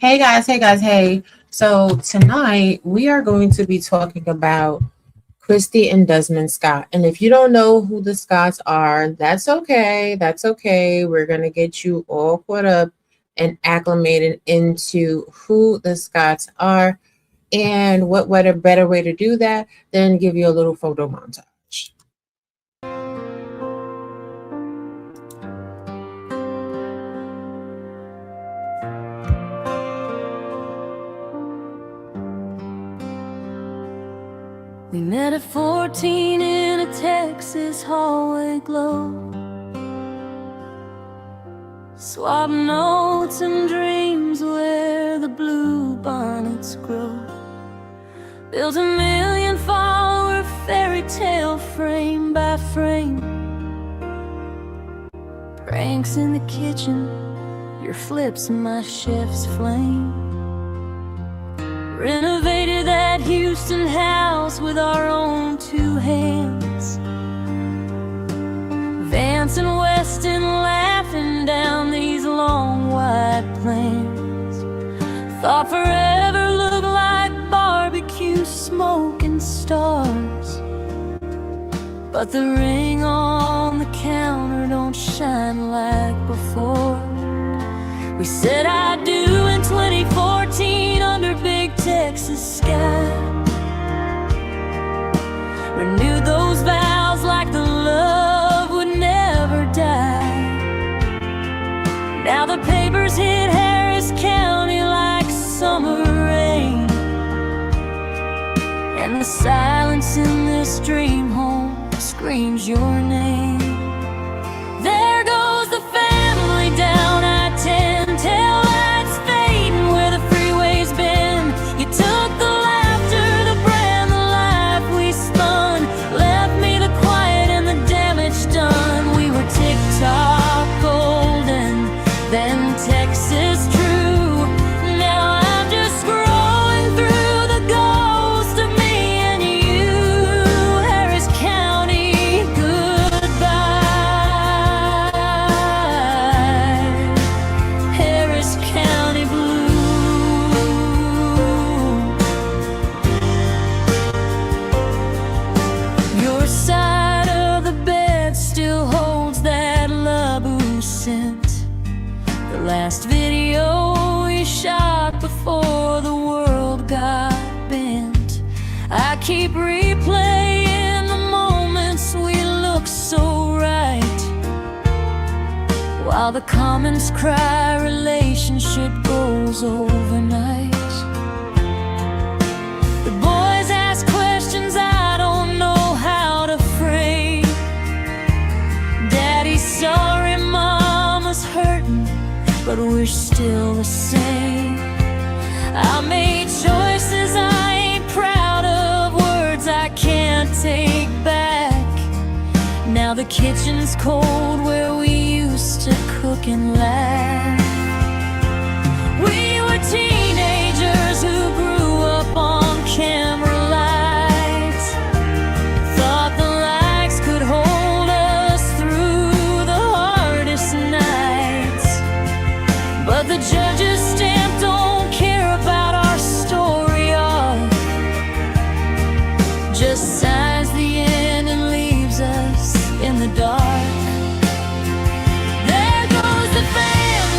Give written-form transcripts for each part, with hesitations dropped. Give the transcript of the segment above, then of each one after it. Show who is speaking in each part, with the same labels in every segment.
Speaker 1: Hey. So tonight we are going to be talking about Kristy and Desmond Scott. And if you don't know who the Scotts are, that's okay. That's okay. We're going to get you all caught up and acclimated into who the Scotts are. And what a better way to do that than give you a little photo montage.
Speaker 2: We met at 14 in a Texas hallway glow, swap notes and dreams where the blue bonnets grow. Built a million-follower fairy tale frame by frame. Pranks in the kitchen, your flips and my chef's flame. Renovated that Houston house with our own two hands. Vance and Weston laughing down these long wide plans. Thought forever looked like barbecue smoke and stars, but the ring on the counter don't shine like before. We said I do in 2014 under big Texas sky. Renewed those vows like the love would never die. Now the papers hit Harris County like summer rain, and the silence in this dream home screams your name. There goes the family down I-10, tail lights fading where the freeway's been. You took the laughter, the brand, the life we spun, left me the quiet and the damage done. We were TikTok golden, then Texas true. Now I'm just scrolling through the ghost of me and you. Harris County, goodbye. Harris County blue. Your side of the bed still holds that Labu scent. The last video we shot before the world got bent. I keep replaying the moments we look so right, while the comments cry relationship goes overnight. The boys ask questions I don't know how to frame. Daddy's sorry, mama's hurting, but we're still the same. I made choices I ain't proud of, words I can't take back. Now the kitchen's cold where we used to cook and laugh. We were teenagers who grew up on camera lights. Thought the likes could hold us through the hardest nights, but the judge's stamp don't care about our story arc. Just signs the end and leaves us in the dark. There goes the family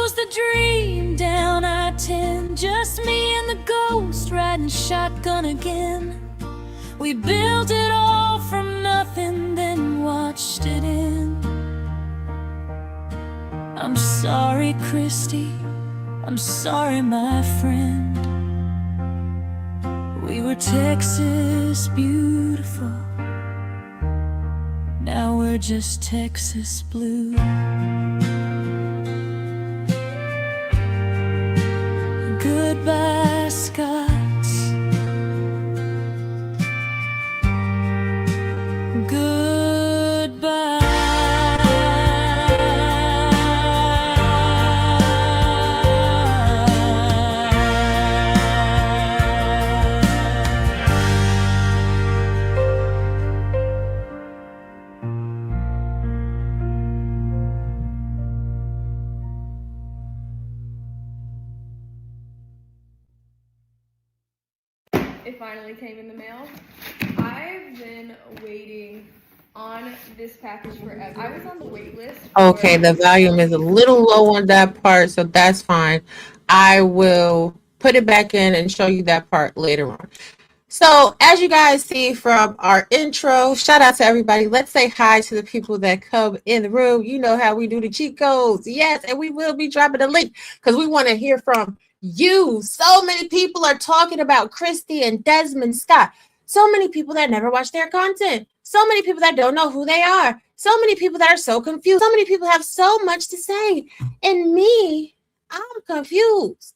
Speaker 2: close the dream down I-10, just me and the ghost riding shotgun again. We built it all from nothing, then watched it end. I'm sorry, Kristy, I'm sorry, my friend. We were Texas beautiful, now we're just Texas blue. Goodbye, Scots. Goodbye.
Speaker 3: It finally came in the mail. I've been waiting on this package forever. I was on the wait list.
Speaker 1: Okay, the volume is a little low on that part, so that's fine. I will put it back in and show you that part later on. So as you guys see from our intro, shout out to everybody. Let's say hi to the people that come in the room. You know how we do the cheat codes. Yes, and we will be dropping a link because we want to hear from you. So many people are talking about Kristy and Desmond Scott. So many people that never watch their content. So many people that don't know who they are. So many people that are so confused. So many people have so much to say. And me, I'm confused.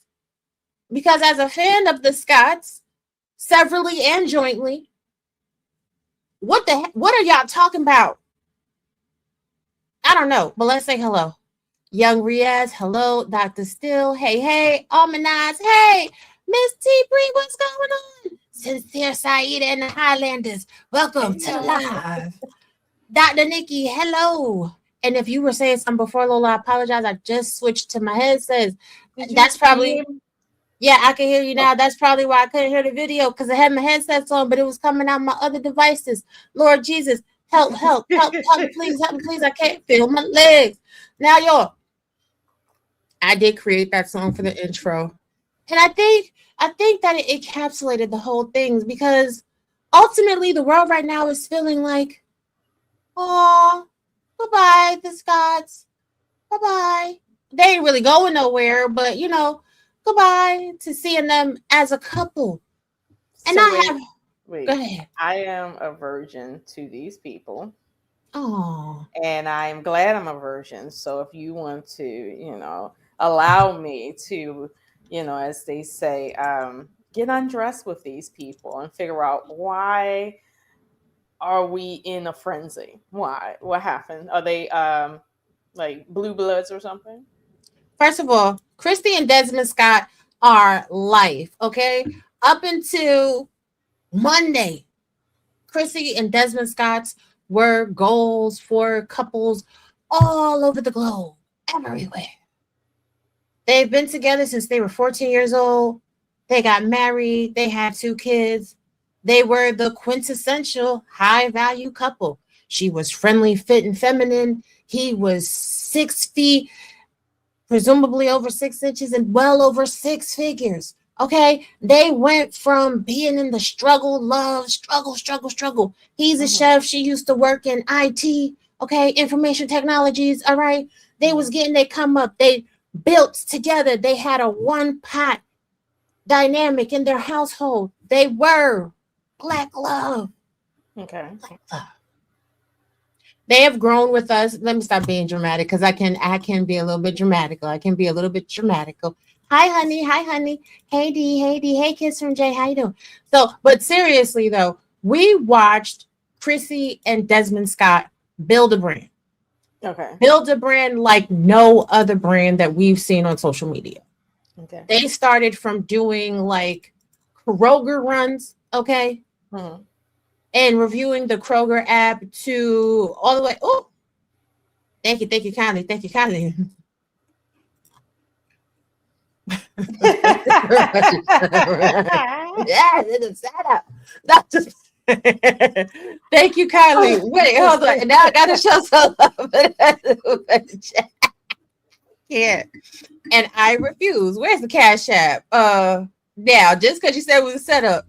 Speaker 1: Because as a fan of the Scotts, severally and jointly, what are y'all talking about? I don't know, but let's say hello. Young Riaz, hello. Dr. Still, hey. Almanaz, hey. Miss T. Bree, what's going on? Sincere Saeed and the Highlanders, welcome to live. Dr. Nikki, hello. And if you were saying something before, Lola, I apologize. I just switched to my headset. That's probably... Yeah, I can hear you now. That's probably why I couldn't hear the video, because I had my headsets on, but it was coming out my other devices. Lord Jesus, help, please, help me, please. I can't feel my legs. Now, y'all, I did create that song for the intro. And I think that it encapsulated the whole thing, because ultimately the world right now is feeling like, oh, goodbye, the Scots. Bye-bye. They ain't really going nowhere, but, you know, goodbye to seeing them as a couple. And
Speaker 4: so
Speaker 1: go ahead.
Speaker 4: I am a virgin to these people.
Speaker 1: Oh.
Speaker 4: And I'm glad I'm a virgin. So if you want to, allow me to, as they say, get undressed with these people and figure out why are we in a frenzy? Why? What happened? Are they like blue bloods or something?
Speaker 1: First of all, Kristy and Desmond Scott are life, okay? Up until Monday, Kristy and Desmond Scott's were goals for couples all over the globe, everywhere. They've been together since they were 14 years old. They got married. They had 2 kids. They were the quintessential high-value couple. She was friendly, fit, and feminine. He was 6 feet, presumably over 6 inches, and well over 6 figures. Okay, they went from being in the struggle. He's a chef. She used to work in IT. Okay, information technologies. All right, they was getting they come up. They built together. They had a one pot dynamic in their household. They were black love.
Speaker 4: Okay.
Speaker 1: Black love. They have grown with us. Let me stop being dramatic, because I can be a little bit dramatical. Hi, honey. Hey, D. Hey, kiss from Jay. How you doing? So, but seriously, though, we watched Kristy and Desmond Scott build a brand.
Speaker 4: Okay.
Speaker 1: Build a brand like no other brand that we've seen on social media.
Speaker 4: Okay.
Speaker 1: They started from doing like Kroger runs, okay?
Speaker 4: Mm-hmm.
Speaker 1: And reviewing the Kroger app to all the way. Oh, thank you kindly. Yeah, it's a setup. Not just thank you kindly. Wait, hold on. Now I gotta show some love. can't. And I refuse. Where's the Cash App? Now, just because you said it was a setup.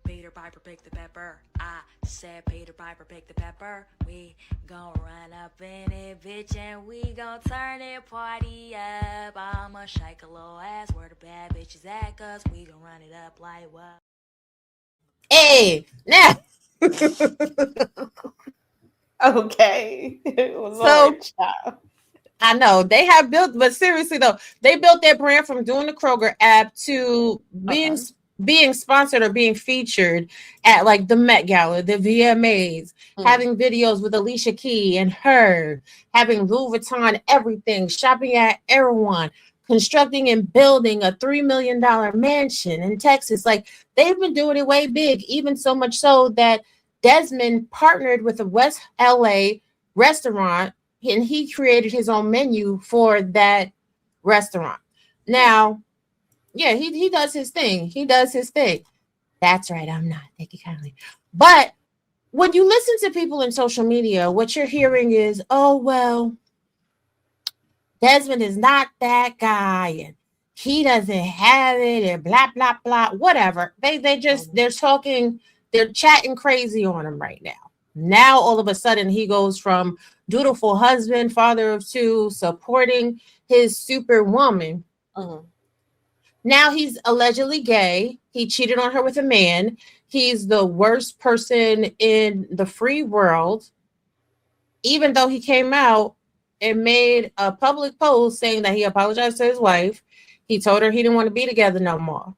Speaker 2: Peter Piper picked the pepper. I said Peter Piper picked the pepper. We gon' run up in it, bitch, and we gon' turn it party up. I'ma shake a little ass where the bad bitches at, cause we gon' run it up like what?
Speaker 1: Hey, now.
Speaker 4: Okay.
Speaker 1: So
Speaker 4: Lord, child.
Speaker 1: I know they have built, but seriously though, they built their brand from doing the Kroger app to
Speaker 4: Okay.
Speaker 1: being sponsored or being featured at like the Met Gala, the VMAs,
Speaker 4: Mm.
Speaker 1: having videos with Alicia Key and her, having Louis Vuitton, everything, shopping at Erewhon, constructing and building a $3 million mansion in Texas. Like they've been doing it way big, even so much so that Desmond partnered with a West LA restaurant and he created his own menu for that restaurant. Now, yeah, he does his thing. He does his thing. That's right. I'm not. Thank you kindly. But when you listen to people in social media, what you're hearing is, oh well, Desmond is not that guy, and he doesn't have it, and blah blah blah. Whatever. They just they're talking, they're chatting crazy on him right now. Now all of a sudden he goes from dutiful husband, father of two, supporting his superwoman.
Speaker 4: Mhm.
Speaker 1: Now he's allegedly gay. He cheated on her with a man. He's the worst person in the free world, even though he came out and made a public post saying that he apologized to his wife. He told her he didn't want to be together no more.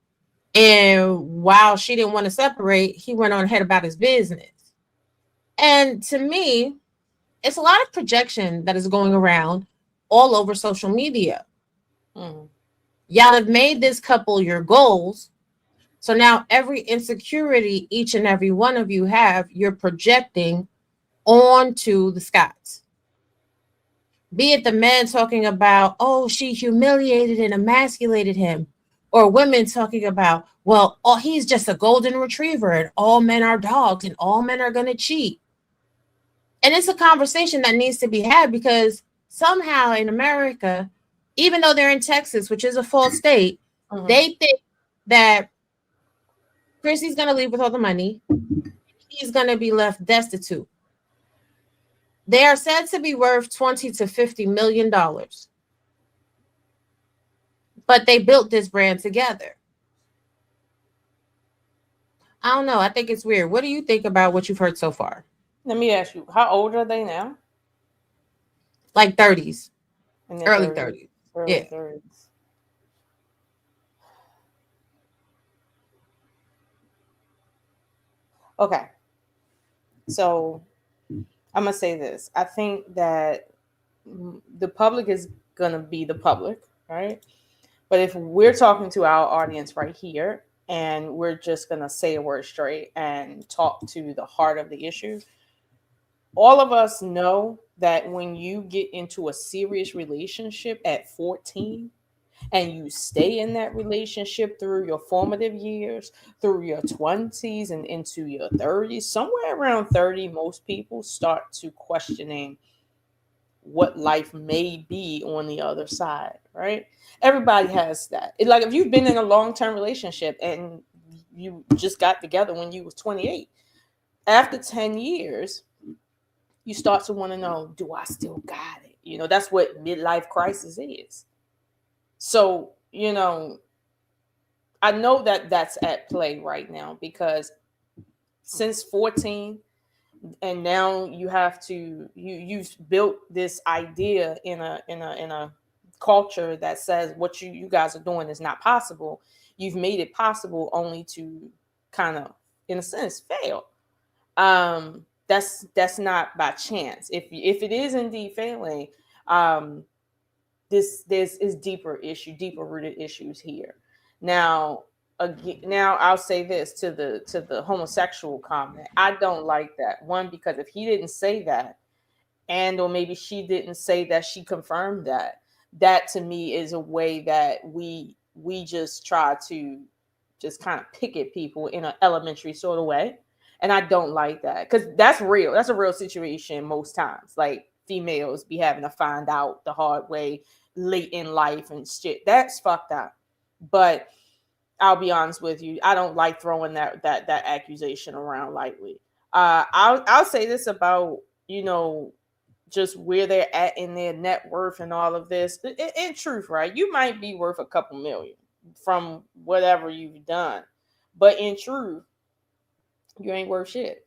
Speaker 1: And while she didn't want to separate, he went on ahead about his business. And to me, it's a lot of projection that is going around all over social media.
Speaker 4: Mhm.
Speaker 1: Y'all have made this couple your goals. So now every insecurity each and every one of you have, you're projecting onto the Scots. Be it the men talking about, oh, she humiliated and emasculated him, or women talking about, well, oh, he's just a golden retriever and all men are dogs and all men are going to cheat. And it's a conversation that needs to be had because somehow in America, even though they're in Texas, which is a false state,
Speaker 4: Mhm.
Speaker 1: they think that Chrissy's going to leave with all the money. He's going to be left destitute. They are said to be worth 20 to 50 million dollars. But they built this brand together. I don't know. I think it's weird. What do you think about what you've heard so far?
Speaker 4: Let me ask you, how old are they now?
Speaker 1: Like 30s,
Speaker 4: In their
Speaker 1: early
Speaker 4: 30s.
Speaker 1: 30s.
Speaker 4: Early
Speaker 1: Yeah.
Speaker 4: 30s. Okay. So I'm going to say this. I think that the public is going to be the public, right? But if we're talking to our audience right here and we're just going to say a word straight and talk to the heart of the issue, all of us know that when you get into a serious relationship at 14 and you stay in that relationship through your formative years, through your 20s and into your 30s, somewhere around 30, most people start to questioning what life may be on the other side, right? Everybody has that. It's like if you've been in a long-term relationship and you just got together when you was 28, after 10 years, you start to want to know, do I still got it? You know, that's what midlife crisis is. So, you know, I know that that's at play right now because since 14 and now you have to you've built this idea in a culture that says what you guys are doing is not possible. You've made it possible only to kind of in a sense fail. That's not by chance. If it is indeed failing, um this is deeper rooted issues here. Now, again, now I'll say this to the homosexual comment. I don't like that one because if he didn't say that, and or maybe she didn't say that she confirmed that, that to me is a way that we just try to just kind of pick at people in an elementary sort of way. And I don't like that because that's real. That's a real situation most times. Like females be having to find out the hard way late in life and shit. That's fucked up. But I'll be honest with you, I don't like throwing that accusation around lightly. I'll say this about, you know, just where they're at in their net worth and all of this. In truth, right? You might be worth a couple million from whatever you've done, but in truth, you ain't worth shit.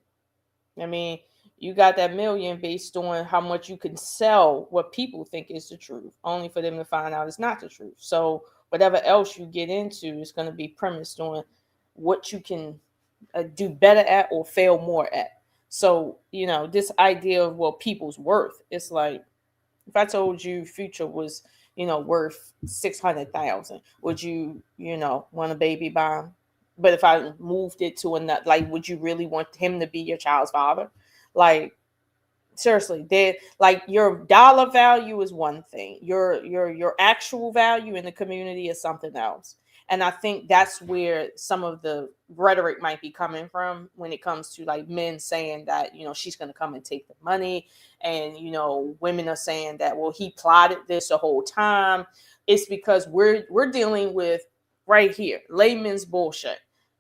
Speaker 4: I mean, you got that million based on how much you can sell what people think is the truth, only for them to find out it's not the truth. So whatever else you get into is going to be premised on what you can do better at or fail more at. So, you know, this idea of, well, people's worth, it's like, if I told you Future was, you know, worth 600,000, would you, you know, want a baby by him? But if I moved it to another, like, would you really want him to be your child's father? Like, seriously, they like, your dollar value is one thing. Your actual value in the community is something else. And I think that's where some of the rhetoric might be coming from when it comes to like men saying that, you know, she's going to come and take the money. And, you know, women are saying that, well, he plotted this the whole time. It's because we're dealing with right here, layman's bullshit.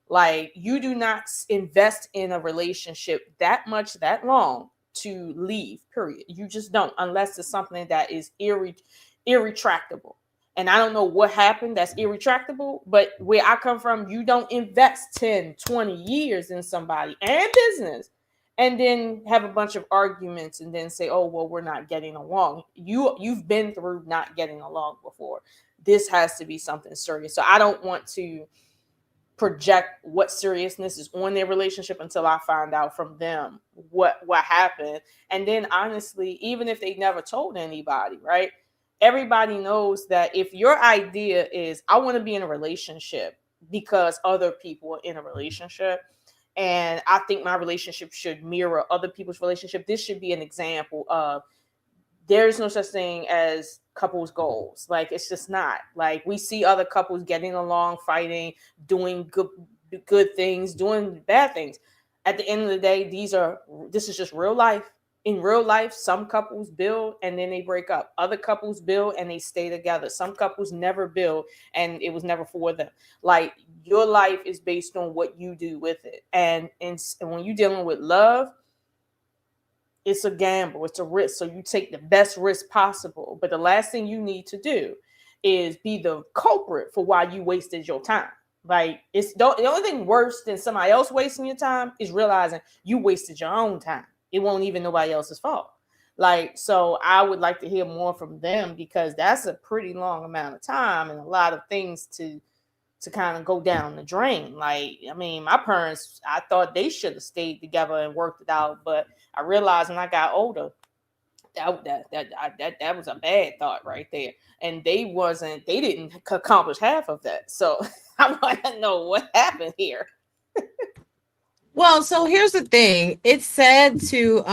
Speaker 4: Like, you do not invest in a relationship that much, that long to leave, period. You just don't, unless it's something that is irretractable. And I don't know what happened that's irretractable, but where I come from, you don't invest 10, 20 years in somebody and business and then have a bunch of arguments and then say, oh, well, we're not getting along. You've been through not getting along before. This has to be something serious. So I don't want to project what seriousness is on their relationship until I find out from them what happened. And then honestly, even if they never told anybody, right? Everybody knows that if your idea is, I want to be in a relationship because other people are in a relationship, and I think my relationship should mirror other people's relationship, this should be an example of there's no such thing as couples goals. Like, it's just not. Like, we see other couples getting along, fighting, doing good things, doing bad things. At the end of the day, this is just real life. In real life, some couples build and then they break up. Other couples build and they stay together. Some couples never build and it was never for them. Like, your life is based on what you do with it. And when you're dealing with love, it's a gamble, it's a risk. So you take the best risk possible. But the last thing you need to do is be the culprit for why you wasted your time. Like, it's the only thing worse than somebody else wasting your time is realizing you wasted your own time. It won't even nobody else's fault. Like, so I would like to hear more from them, because that's a pretty long amount of time and a lot of things to kind of go down the drain. Like, I mean, my parents, I thought they should have stayed together and worked it out, but I realized when I got older, that was a bad thought right there. And they didn't accomplish half of that. So I want to know what happened here.
Speaker 1: Well, so here's the thing. It's said to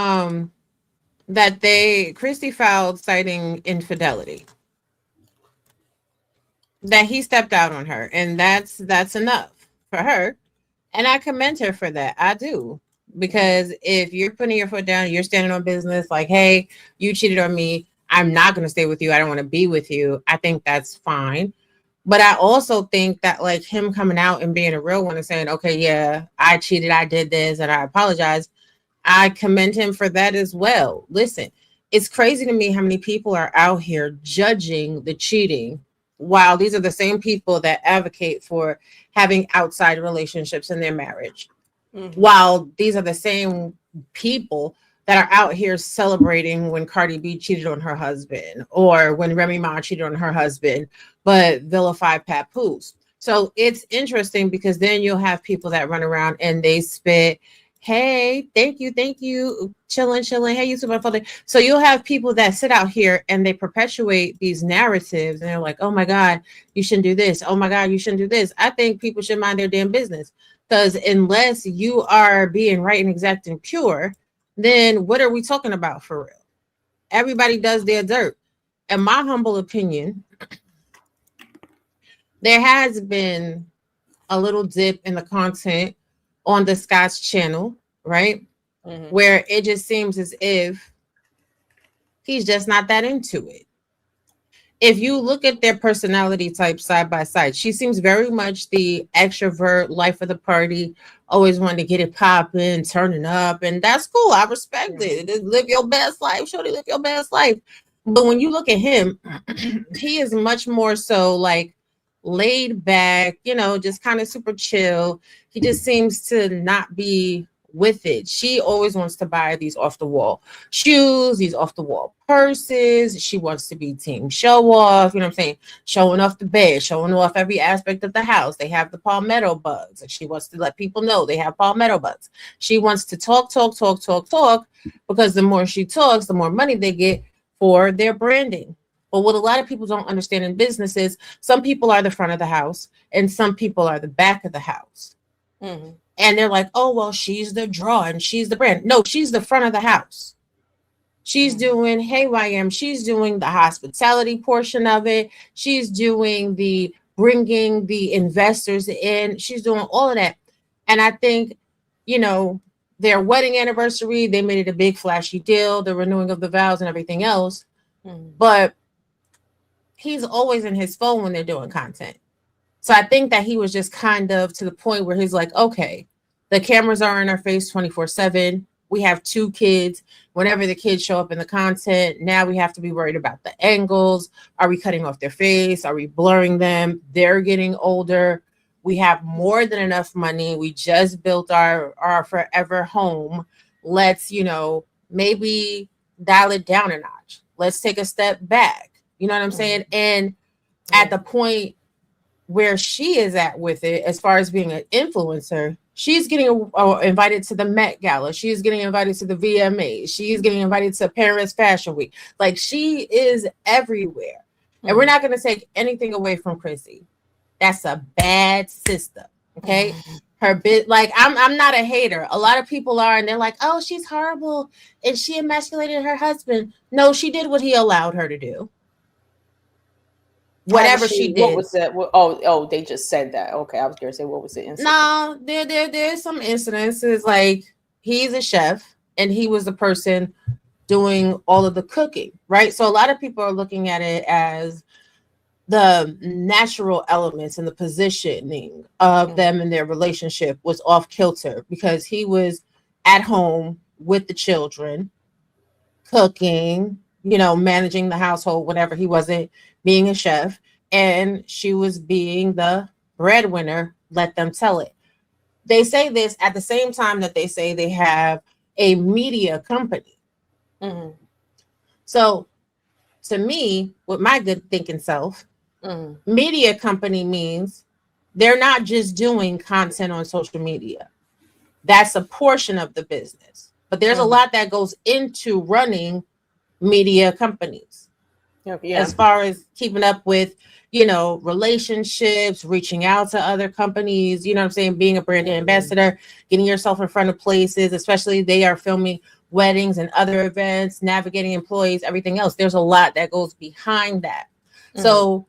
Speaker 1: that Kristy filed citing infidelity. That he stepped out on her, and that's enough for her. And I commend her for that. I do. Because if you're putting your foot down, you're standing on business, like, hey, you cheated on me, I'm not going to stay with you, I don't want to be with you, I think that's fine. But I also think that, like, him coming out and being a real one and saying, okay, yeah, I cheated, I did this, and I apologize, I commend him for that as well. Listen, it's crazy to me how many people are out here judging the cheating, while these are the same people that advocate for having outside relationships in their marriage. Mm-hmm. While these are the same people that are out here celebrating when Cardi B cheated on her husband or when Remy Ma cheated on her husband, but vilify Papoose. So it's interesting, because then you'll have people that run around and they spit, hey, thank you, chilling, hey, you super funny. So you'll have people that sit out here and they perpetuate these narratives, and they're like, oh my God, you shouldn't do this. Oh my God, you shouldn't do this. I think people should mind their damn business, because unless you are being right and exact and pure, then what are we talking about for real? Everybody does their dirt. In my humble opinion, there has been a little dip in the content on the Scott's channel, right? Mm-hmm. Where it just seems as if He's just not that into it. If you look at their personality types side by side, she seems very much the extrovert, life of the party, always wanting to get it popping, turning up, and that's cool. I respect it. Live your best life, shorty, live your best life. But when you look at him, he is much more so like laid back, just kind of super chill. He just seems to not be with it. She always wants to buy these off the wall shoes, these off the wall purses. She wants to be team show off, you know what I'm saying? Showing off the bed, showing off every aspect of the house. They have the palmetto bugs, and she wants to let people know they have palmetto bugs. She wants to talk, because the more she talks, the more money they get for their branding. But what a lot of people don't understand in business is some people are the front of the house and some people are the back of the house.
Speaker 4: Mm-hmm.
Speaker 1: And they're like, oh, well, she's the draw and she's the brand. No, she's the front of the house. She's doing Hey YM. She's doing the hospitality portion of it. She's doing the bringing the investors in. She's doing all of that. And I think, their wedding anniversary, they made it a big flashy deal, the renewing of the vows and everything else. But he's always in his phone when they're doing content. So I think that he was just kind of to the point where he's like, okay, the cameras are in our face 24/7. We have 2 kids. Whenever the kids show up in the content, now we have to be worried about the angles. Are we cutting off their face? Are we blurring them? They're getting older. We have more than enough money. We just built our forever home. Let's, maybe dial it down a notch. Let's take a step back. You know what I'm saying? And at the point where she is at with it, as far as being an influencer, she's getting invited to the Met Gala. She's getting invited to the VMAs. She's getting invited to Paris Fashion Week. Like, she is everywhere. And we're not going to take anything away from Kristy. That's a bad system. Okay. Her bit, like, I'm not a hater. A lot of people are, and they're like, oh, she's horrible and she emasculated her husband. No, she did what he allowed her to do. Whatever she did.
Speaker 4: What was that? Oh, they just said that. Okay, I was going to say, what was the incident?
Speaker 1: No, there's some incidences. Like, he's a chef and he was the person doing all of the cooking, right? So a lot of people are looking at it as the natural elements and the positioning of them and their relationship was off kilter because he was at home with the children, cooking, managing the household, whatever. He wasn't being a chef, and she was being the breadwinner. Let them tell it. They say this at the same time that they say they have a media company. So to me, with my good thinking self, media company means they're not just doing content on social media. That's a portion of the business, but there's a lot that goes into running media companies. As far as keeping up with, relationships, reaching out to other companies, you know what I'm saying? Being a brand ambassador, getting yourself in front of places, especially they are filming weddings and other events, navigating employees, everything else. There's a lot that goes behind that. So,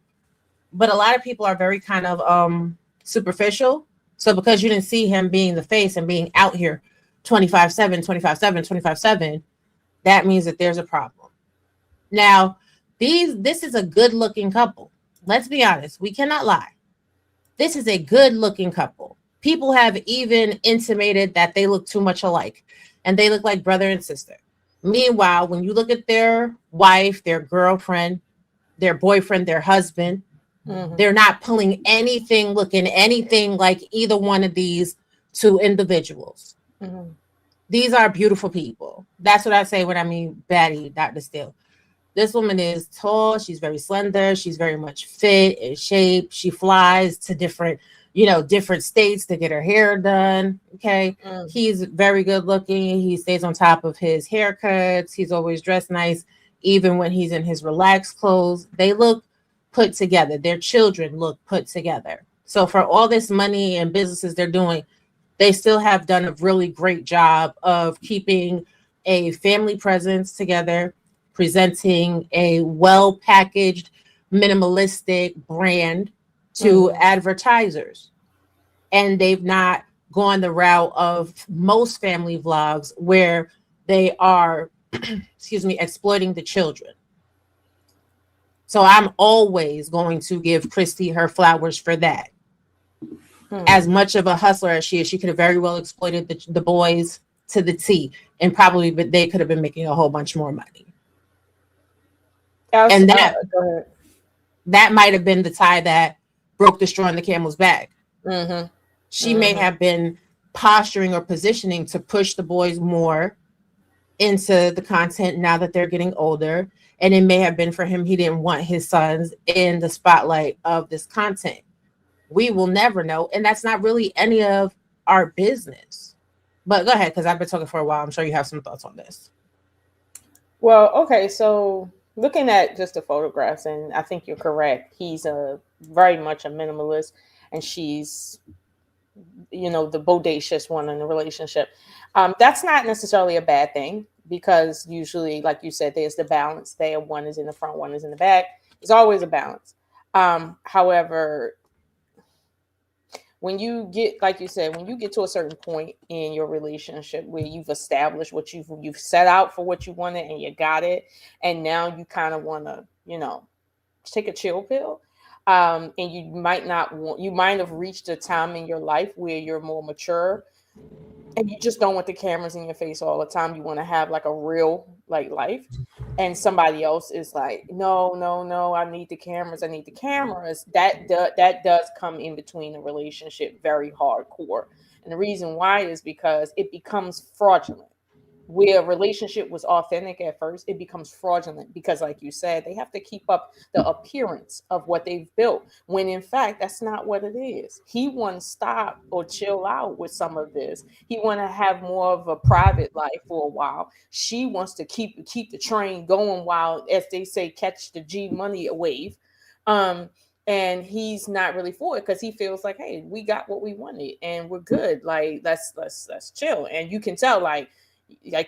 Speaker 1: but a lot of people are very kind of superficial. So because you didn't see him being the face and being out here 24/7, 24/7, 24/7, that means that there's a problem. Now, this is a good looking couple. Let's be honest. We cannot lie. This is a good looking couple. People have even intimated that they look too much alike and they look like brother and sister. Meanwhile, when you look at their wife, their girlfriend, their boyfriend, their husband, they're not pulling anything, looking anything like either one of these 2 individuals. These are beautiful people. That's what I say when I mean baddie, Dr. Steele. This woman is tall. She's very slender. She's very much fit in shape. She flies to different states to get her hair done. Okay. He's very good looking. He stays on top of his haircuts. He's always dressed nice. Even when he's in his relaxed clothes, they look put together. Their children look put together. So for all this money and businesses they're doing, they still have done a really great job of keeping a family presence together, presenting a well-packaged, minimalistic brand to advertisers. And they've not gone the route of most family vlogs where they are excuse me, exploiting the children. So I'm always going to give Kristy her flowers for that. As much of a hustler as she is, she could have very well exploited the boys to the T, and probably they could have been making a whole bunch more money. And that might have been the tie that broke the straw in the camel's back. She may have been posturing or positioning to push the boys more into the content now that they're getting older. And it may have been for him, he didn't want his sons in the spotlight of this content. We will never know. And that's not really any of our business. But go ahead, because I've been talking for a while. I'm sure you have some thoughts on this.
Speaker 4: Well, okay. So looking at just the photographs, and I think you're correct. He's very much a minimalist, and she's, the bodacious one in the relationship. That's not necessarily a bad thing, because usually, like you said, there's the balance there. One is in the front, one is in the back. There's always a balance. However, when you get, like you said, when you get to a certain point in your relationship where you've established what you've set out for what you wanted and you got it, and now you kind of want to, take a chill pill, and you might have reached a time in your life where you're more mature, and you just don't want the cameras in your face all the time. You want to have like a real life, and somebody else is like, no, I need the cameras. That does come in between the relationship very hardcore. And the reason why is because it becomes fraudulent. Where a relationship was authentic at first, it becomes fraudulent because, like you said, they have to keep up the appearance of what they've built, when in fact that's not what it is. He wants to stop or chill out with some of this. He want to have more of a private life for a while. She wants to keep the train going while, as they say, catch the G money wave. And he's not really for it because he feels like, hey, we got what we wanted and we're good. Like let's chill. And you can tell, like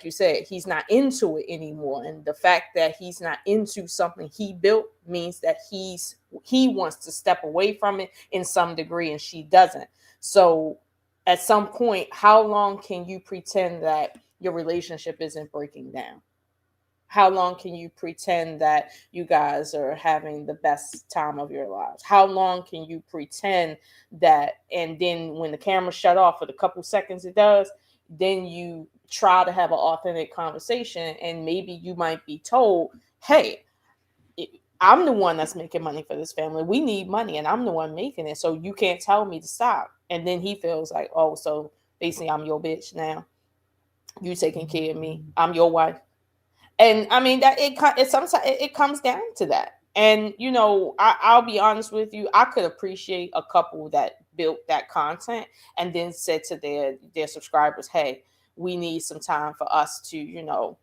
Speaker 4: you said, he's not into it anymore. And the fact that he's not into something he built means that he wants to step away from it in some degree, and she doesn't. So at some point, how long can you pretend that your relationship isn't breaking down? How long can you pretend that you guys are having the best time of your lives? How long can you pretend that, and then when the camera shut off for the couple seconds it does, then you try to have an authentic conversation, and maybe you might be told, hey, I'm the one that's making money for this family. We need money, and I'm the one making it, so you can't tell me to stop. And then he feels like, oh, so basically I'm your bitch now. You taking care of me. I'm your wife. And I mean, that it sometimes it comes down to that. And I'll be honest with you, I could appreciate a couple that built that content and then said to their subscribers, hey, we need some time for us to,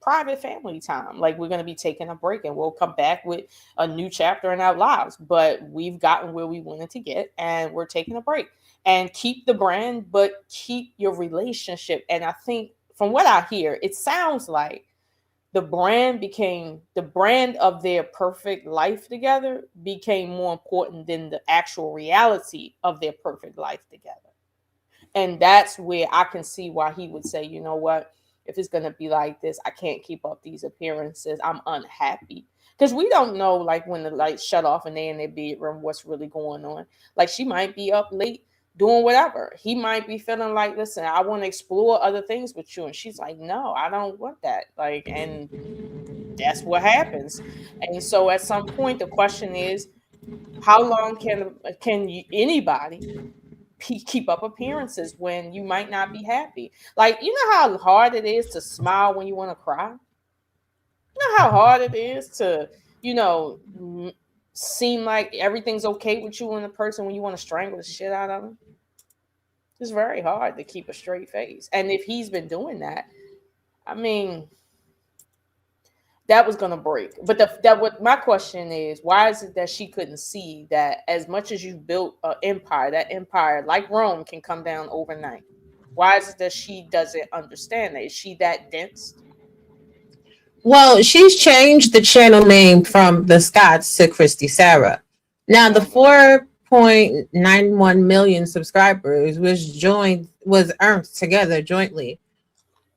Speaker 4: private family time. Like, we're going to be taking a break and we'll come back with a new chapter in our lives. But we've gotten where we wanted to get, and we're taking a break. And keep the brand, but keep your relationship. And I think from what I hear, it sounds like the brand of their perfect life together became more important than the actual reality of their perfect life together. And that's where I can see why he would say, you know what, if it's going to be like this, I can't keep up these appearances. I'm unhappy. Because we don't know, like, when the lights shut off and they're in their bedroom, what's really going on. Like, she might be up late doing whatever. He might be feeling like, listen, I want to explore other things with you. And she's like, no, I don't want that. Like, and that's what happens. And so at some point, the question is, how long can anybody keep up appearances when you might not be happy? Like, you know how hard it is to smile when you want to cry? You know how hard it is to, seem like everything's okay with you and the person when you want to strangle the shit out of them? It's very hard to keep a straight face. And if he's been doing that, I mean, that was gonna break. But what my question is, why is it that she couldn't see that as much as you built an empire, that empire, like Rome, can come down overnight? Why is it that she doesn't understand that? Is she that dense?
Speaker 1: Well, she's changed the channel name from the Scotts to Kristy Sarah. Now, the 4.91 million subscribers was earned together jointly.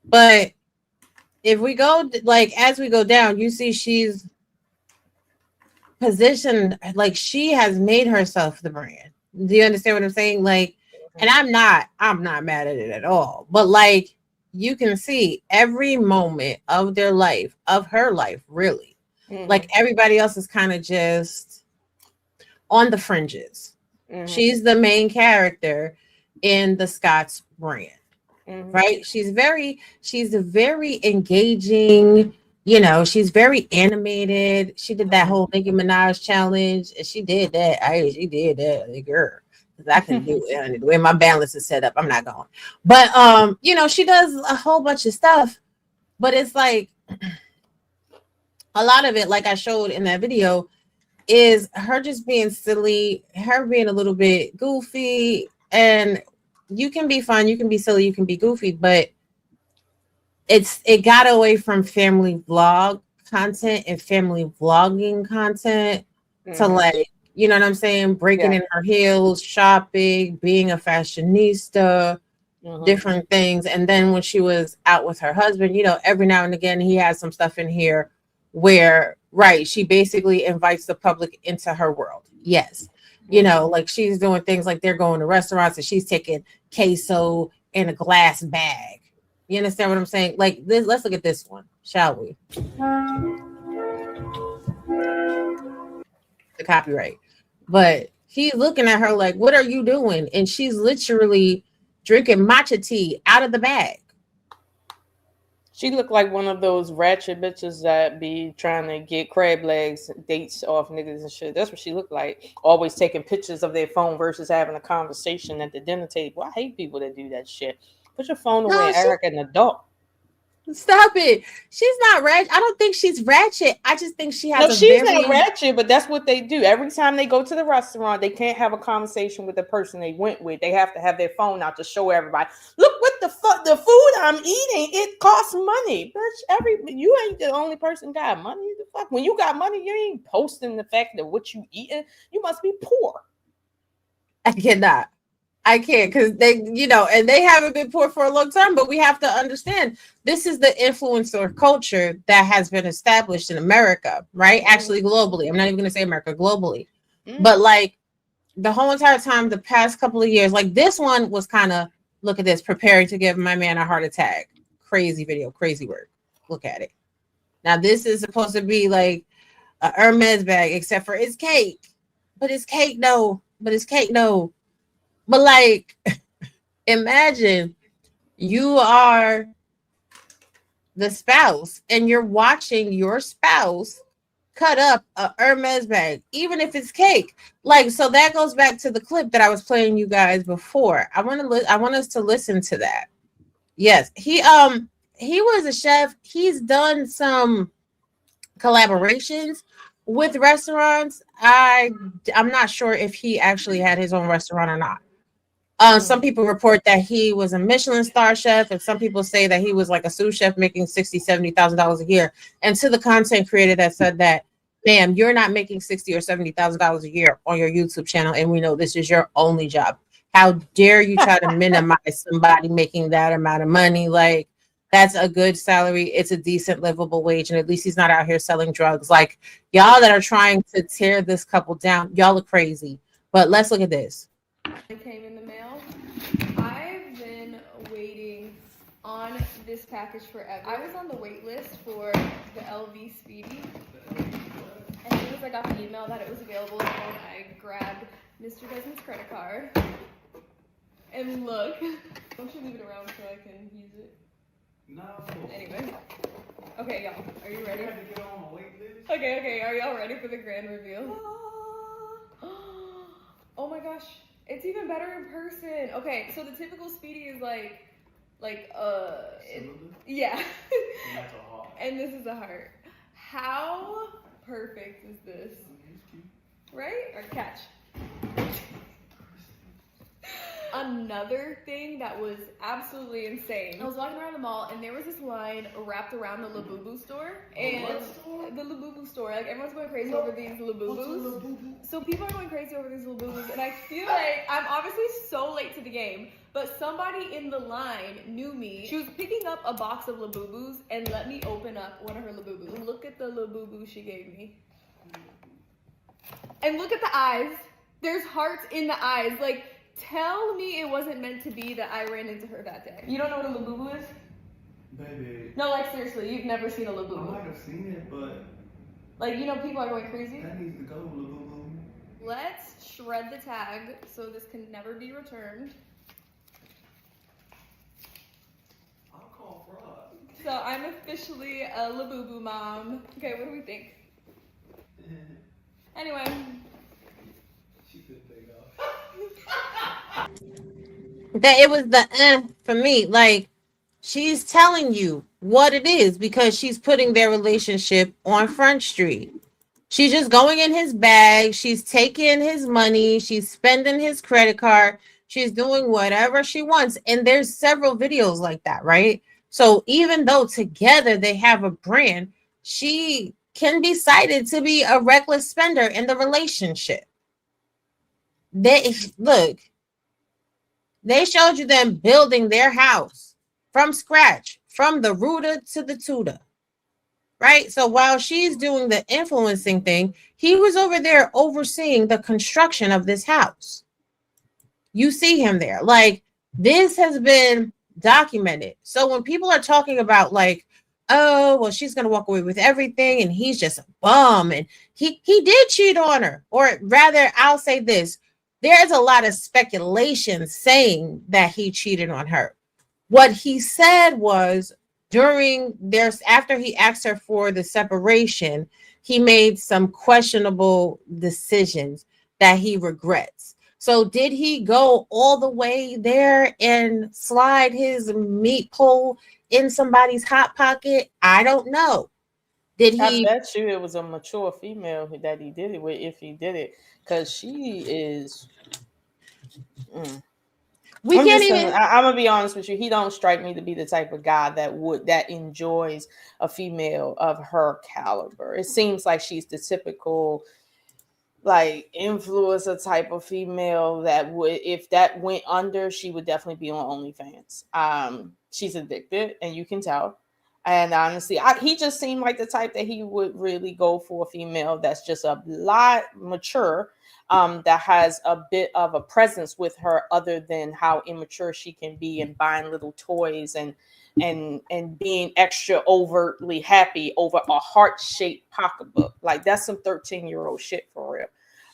Speaker 1: But if we go like as we go down, you see she's positioned like she has made herself the brand. Do you understand what I'm saying? Like, and I'm not mad at it at all. But like you can see every moment of their life, of her life, really. Like everybody else is kind of just on the fringes. She's the main character in the Scott's brand. Right? She's very engaging, you know, she's very animated. She did that whole Nicki Minaj challenge, and she did that. She did that, like, girl. Because I can do it. And the way my balance is set up, I'm not going. But you know, she does a whole bunch of stuff, but it's like a lot of it, like I showed in that video, is her just being silly, her being a little bit goofy, and you can be fun, you can be silly, you can be goofy, but it got away from family vlog content and family vlogging content to like, you know what I'm saying, breaking in her heels, shopping, being a fashionista, different things. And then when she was out with her husband, you know, every now and again he has some stuff in here where, right, she basically invites the public into her world. Yes. You know, like she's doing things like they're going to restaurants and she's taking queso in a glass bag. You understand what I'm saying? Like this, let's look at this one, shall we? The copyright. But he's looking at her like, what are you doing? And she's literally drinking matcha tea out of the bag.
Speaker 4: She looked like one of those ratchet bitches that be trying to get crab legs dates off niggas and shit. That's what she looked like. Always taking pictures of their phone versus having a conversation at the dinner table. I hate people that do that shit. Put your phone away and act like an adult.
Speaker 1: Stop it. She's not ratchet. I don't think she's ratchet. I just think she has
Speaker 4: No, she's not ratchet, but that's what they do. Every time they go to the restaurant, they can't have a conversation with the person they went with. They have to have their phone out to show everybody. Look what the fuck, the food I'm eating, it costs money. Bitch, you ain't the only person got money. The fuck? When you got money, you ain't posting the fact that what you eating. You must be poor.
Speaker 1: I cannot. I can't, because they, you know, and they haven't been poor for a long time, but we have to understand this is the influencer culture that has been established in America, right? Actually, globally. I'm not even going to say America, globally. But like the whole entire time, the past couple of years, like this one was kind of, look at this, preparing to give my man a heart attack. Crazy video, crazy work. Look at it. Now, this is supposed to be like a Hermes bag, except for it's cake. But it's cake, no. But it's cake, no. But like, imagine you are the spouse and you're watching your spouse cut up a Hermes bag, even if it's cake. Like, so that goes back to the clip that I was playing you guys before. I want us to listen to that. Yes, he was a chef. He's done some collaborations with restaurants. I'm not sure if he actually had his own restaurant or not. Some people report that he was a Michelin star chef, and some people say that he was like a sous chef making $60,000, $70,000 a year. And to the content creator that said that, ma'am, you're not making $60,000 or $70,000 a year on your YouTube channel, and we know this is your only job. How dare you try to minimize somebody making that amount of money? Like, that's a good salary. It's a decent livable wage, and at least he's not out here selling drugs. Like, y'all that are trying to tear this couple down, y'all are crazy. But let's look at this.
Speaker 3: It came in the mail. I've been waiting on this package forever. I was on the wait list for the LV Speedy. As soon as I got the email that it was available, I grabbed Mr. Desmond's credit card. And look, I should leave it around so I can use it. No. Anyway. Okay, y'all, are you ready? Okay, are y'all ready for the grand reveal? Oh my gosh. It's even better in person. Okay, so the typical Speedy is yeah. And this is a heart. How perfect is this? Right? Or catch. Another thing that was absolutely insane. I was walking around the mall and there was this line wrapped around the Labubu store. And the Labubu store. Like everyone's going crazy over these Labubus. So people are going crazy over these Labubus, and I feel like I'm obviously so late to the game, but somebody in the line knew me. She was picking up a box of Labubus and let me open up one of her Labubus. Look at the Labubu she gave me. And look at the eyes. There's hearts in the eyes. Like, tell me it wasn't meant to be that I ran into her that day. You don't know what a Labubu is?
Speaker 5: Baby.
Speaker 3: No, like seriously, you've never seen a
Speaker 5: I
Speaker 3: Labubu.
Speaker 5: might have seen it, but
Speaker 3: Like, you know, people are going crazy.
Speaker 5: that needs to go, Labubu.
Speaker 3: Let's shred the tag so this can never be returned.
Speaker 5: I'll call fraud.
Speaker 3: So I'm officially a Labubu mom. Okay, what do we think? Anyway.
Speaker 5: She could take off.
Speaker 1: That it was the for me. Like, she's telling you what it is because she's putting their relationship on Front Street. She's just going in his bag. She's taking his money. She's spending his credit card. She's doing whatever she wants. And there's several videos like that, right? So even though together they have a brand, she can be cited to be a reckless spender in the relationship. They showed you them building their house from scratch, from the rooter to the tutor. Right? So while she's doing the influencing thing, he was over there overseeing the construction of this house. You see him there. Like, this has been documented. So when people are talking about like, oh, well, she's going to walk away with everything and he's just a bum and he did cheat on her. Or rather, I'll say this. There's a lot of speculation saying that he cheated on her. What he said was, after he asked her for the separation, he made some questionable decisions that he regrets. So did he go all the way there and slide his meat pole in somebody's hot pocket? I don't know. Did he?
Speaker 4: I bet you it was a mature female that he did it with, if he did it, because she is. I'm gonna be honest with you. He don't strike me to be the type of guy that enjoys a female of her caliber. It seems like she's the typical like influencer type of female that would, if that went under, she would definitely be on OnlyFans. She's addicted, and you can tell. And honestly, he just seemed like the type that he would really go for a female that's just a lot mature, that has a bit of a presence with her, other than how immature she can be and buying little toys and being extra overtly happy over a heart-shaped pocketbook. Like, that's some 13-year-old shit for real.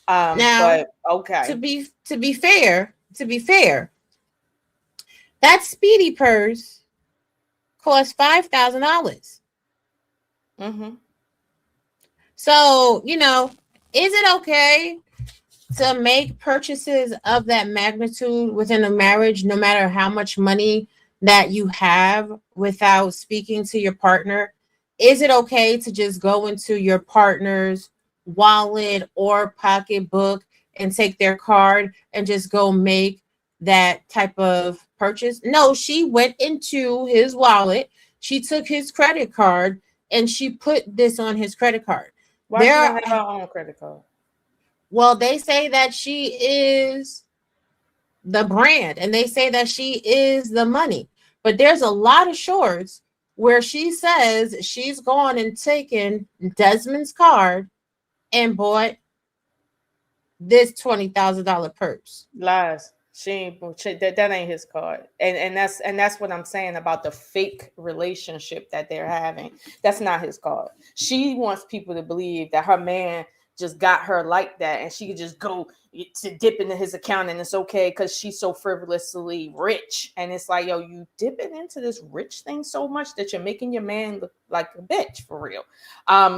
Speaker 1: Now,
Speaker 4: but okay.
Speaker 1: To be fair, that Speedy purse cost $5,000.
Speaker 4: Mm-hmm.
Speaker 1: So, you know, is it okay to make purchases of that magnitude within a marriage, no matter how much money that you have, without speaking to your partner? Is it okay to just go into your partner's wallet or pocketbook and take their card and just go make that type of purchase? No, she went into his wallet, she took his credit card, and she put this on his credit card.
Speaker 4: Why do you have her own credit card?
Speaker 1: Well, they say that she is the brand and they say that she is the money. But there's a lot of shorts where she says she's gone and taken Desmond's card and bought this $20,000 purse.
Speaker 4: Lies. That ain't his card. And that's what I'm saying about the fake relationship that they're having. That's not his card. She wants people to believe that her man just got her like that and she could just go to dip into his account and it's okay because she's so frivolously rich. And it's like, yo, you dipping into this rich thing so much that you're making your man look like a bitch, for real.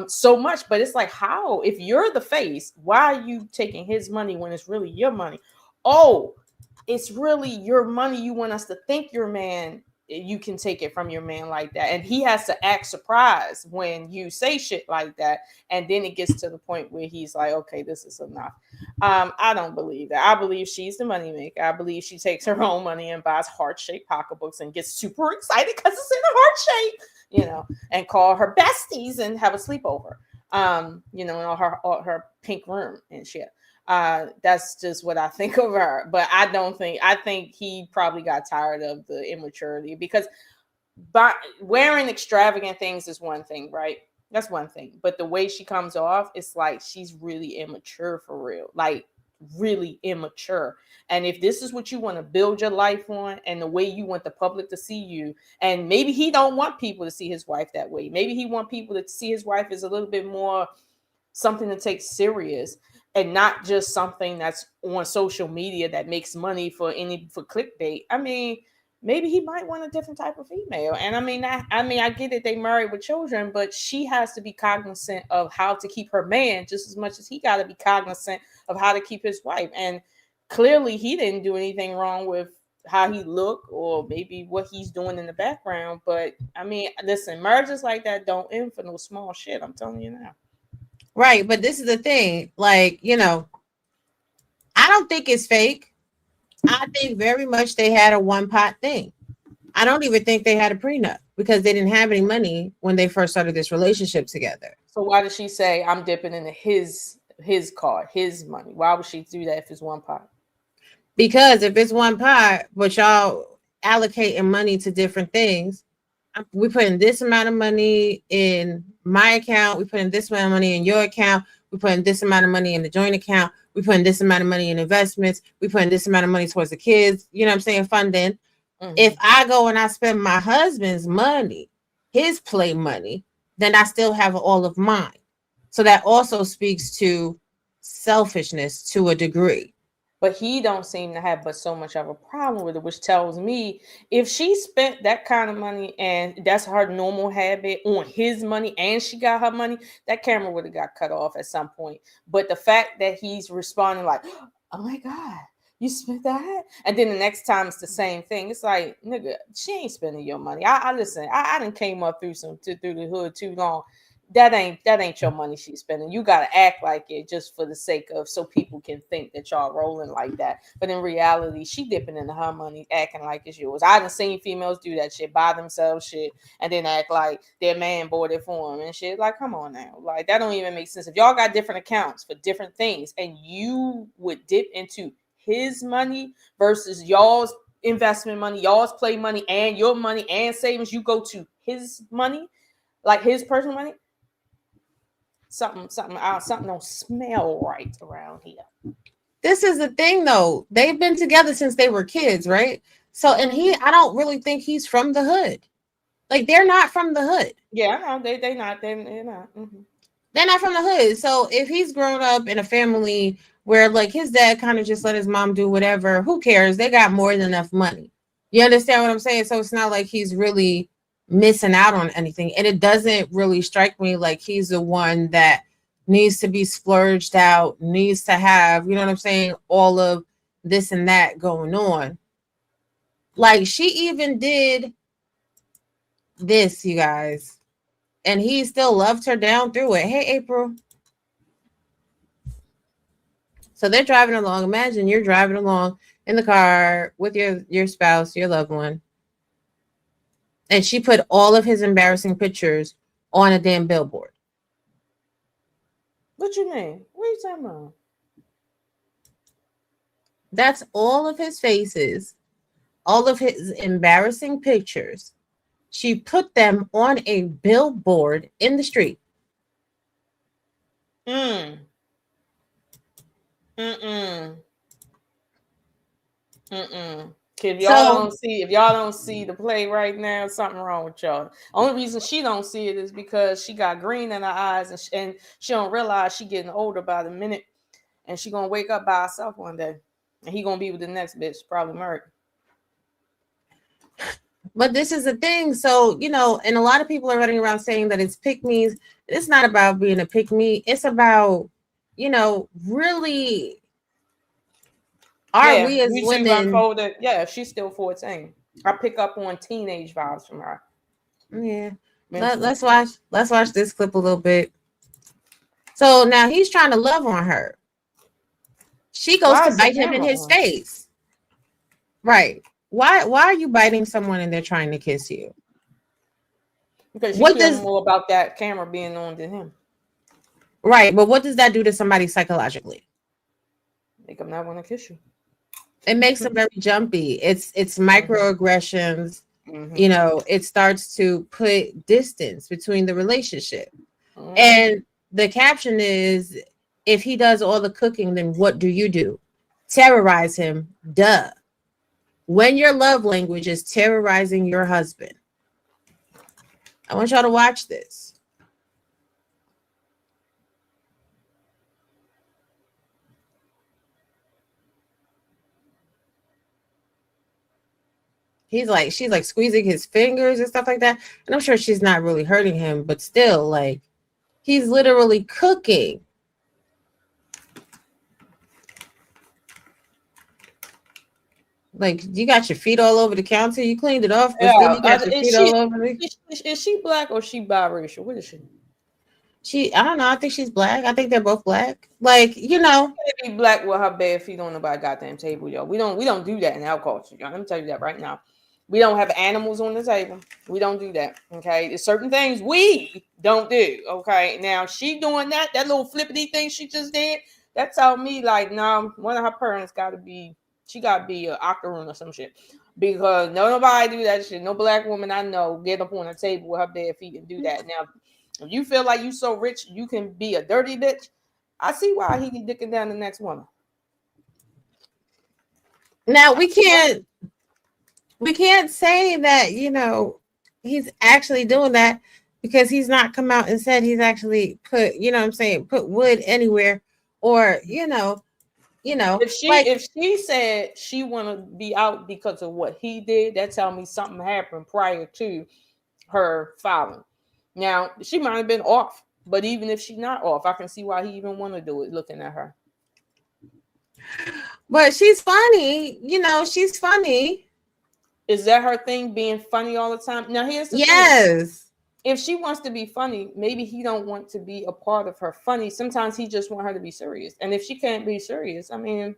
Speaker 4: So much. But it's like, how, if you're the face, why are you taking his money when it's really your money? Oh, it's really your money. You want us to think your man you can take it from your man like that. And he has to act surprised when you say shit like that. And then it gets to the point where he's like, okay, this is enough. I don't believe that. I believe she's the money maker. I believe she takes her own money and buys heart-shaped pocketbooks and gets super excited because it's in a heart shape, you know, and call her besties and have a sleepover, you know, in all her pink room and shit. That's just what I think of her. But I think he probably got tired of the immaturity, because wearing extravagant things is one thing, right? That's one thing. But the way she comes off, it's like she's really immature for real. Like really immature. And if this is what you want to build your life on, and the way you want the public to see you, and maybe he don't want people to see his wife that way.Maybe he want people to see his wife as a little bit more something to take serious, and not just something that's on social media that makes money for clickbait. I mean, maybe he might want a different type of female. And I get it, they married with children, but she has to be cognizant of how to keep her man just as much as he got to be cognizant of how to keep his wife. And clearly he didn't do anything wrong with how he looked or maybe what he's doing in the background. But I mean, listen, marriages like that don't end for no small shit. I'm telling you now.
Speaker 1: Right. But this is the thing, like, you know, I don't think it's fake. I think very much they had a one pot thing. I don't even think they had a prenup, because they didn't have any money when they first started this relationship together.
Speaker 4: So why did she say I'm dipping into his card, his money? Why would she do that if it's one pot?
Speaker 1: Because if it's one pot, but y'all allocating money to different things, we putting this amount of money in my account, we putting this amount of money in your account, we putting this amount of money in the joint account, we putting this amount of money in investments, we putting this amount of money towards the kids, you know what I'm saying, funding. Mm-hmm. If I go and I spend my husband's money, his play money, then I still have all of mine. So that also speaks to selfishness to a degree.
Speaker 4: But he don't seem to have but so much of a problem with it, which tells me if she spent that kind of money and that's her normal habit on his money and she got her money, that camera would have got cut off at some point. But the fact that he's responding like, oh my God, you spent that? And then the next time it's the same thing. It's like, nigga, she ain't spending your money. I listen, I done came up through the hood too long. That ain't your money she's spending. You gotta act like it just for the sake of so people can think that y'all rolling like that. But in reality, she dipping into her money, acting like it's yours. I done seen females do that shit, buy themselves shit, and then act like their man bought it for them and shit. Like, come on now. Like, that don't even make sense. If y'all got different accounts for different things and you would dip into his money versus y'all's investment money, y'all's play money, and your money and savings, you go to his money, like his personal money. Something don't smell right around here.
Speaker 1: This is the thing, though. They've been together since they were kids, right? So, and I don't really think he's from the hood. Like, they're not from the hood.
Speaker 4: Yeah, I know. They're not. Mm-hmm.
Speaker 1: They're not from the hood. So if he's grown up in a family where, like, his dad kind of just let his mom do whatever, who cares? They got more than enough money. You understand what I'm saying? So it's not like he's really missing out on anything. And it doesn't really strike me like he's the one that needs to be splurged out, needs to have, you know what I'm saying, all of this and that going on. Like, she even did this, you guys, and he still loved her down through it. Hey, April. So they're driving along. Imagine you're driving along in the car with your spouse, your loved one. And she put all of his embarrassing pictures on a damn billboard.
Speaker 4: What you mean? What are you talking about?
Speaker 1: That's all of his faces, all of his embarrassing pictures. She put them on a billboard in the street.
Speaker 4: If y'all don't see the play right now, something wrong with y'all. Only reason she don't see it is because she got green in her eyes, and she don't realize she getting older by the minute, and she gonna wake up by herself one day, and he gonna be with the next bitch, probably married.
Speaker 1: But this is the thing. So, you know, and a lot of people are running around saying that it's pick-me's. It's not about being a pick-me. It's about, you know, really, we as women?
Speaker 4: Yeah, she's still 14. I pick up on teenage vibes from her.
Speaker 1: Yeah. Let's watch this clip a little bit. So now he's trying to love on her. She goes to bite him in his face. Right. Why are you biting someone and they're trying to kiss you?
Speaker 4: Because she feels more about that camera being on than him.
Speaker 1: Right, but what does that do to somebody psychologically?
Speaker 4: Make them not want to kiss you.
Speaker 1: It makes them very jumpy. It's microaggressions. You know, it starts to put distance between the relationship. And the caption is, if he does all the cooking, then what do? Terrorize him. Duh. When your love language is terrorizing your husband. I want y'all to watch this. She's like squeezing his fingers and stuff like that. And I'm sure she's not really hurting him, but still, like, he's literally cooking. Like, you got your feet all over the counter. You cleaned it off, but still you got your feet all over it.
Speaker 4: Is she black or she biracial? What is she?
Speaker 1: I don't know. I think she's black. I think they're both black. Like, you know.
Speaker 4: She can't be black with her bare feet on nobody's goddamn table, yo. We don't do that in our culture, y'all. Let me tell you that right now. We don't have animals on the table. We don't do that. Okay. There's certain things we don't do. Okay. Now she doing that little flippity thing she just did. That told me, like, no, one of her parents gotta be an octoroon or some shit. Because nobody do that shit. No black woman I know get up on a table with her bare feet and do that. Now, if you feel like you so rich you can be a dirty bitch, I see why he be dicking down the next woman.
Speaker 1: Now we can't say that, you know, he's actually doing that because he's not come out and said he's actually put, you know what I'm saying, put wood anywhere, or, you know. If she said she want to be out because of what he did, that tell me something happened prior to her filing. Now, she might have been off, but even if she's not off, I can see why he even want to do it looking at her. But she's funny. You know, she's funny.
Speaker 4: Is that her thing, being funny all the time? Now, here's the thing. If she wants to be funny, maybe he don't want to be a part of her funny. Sometimes he just want her to be serious. And if she can't be serious, I mean,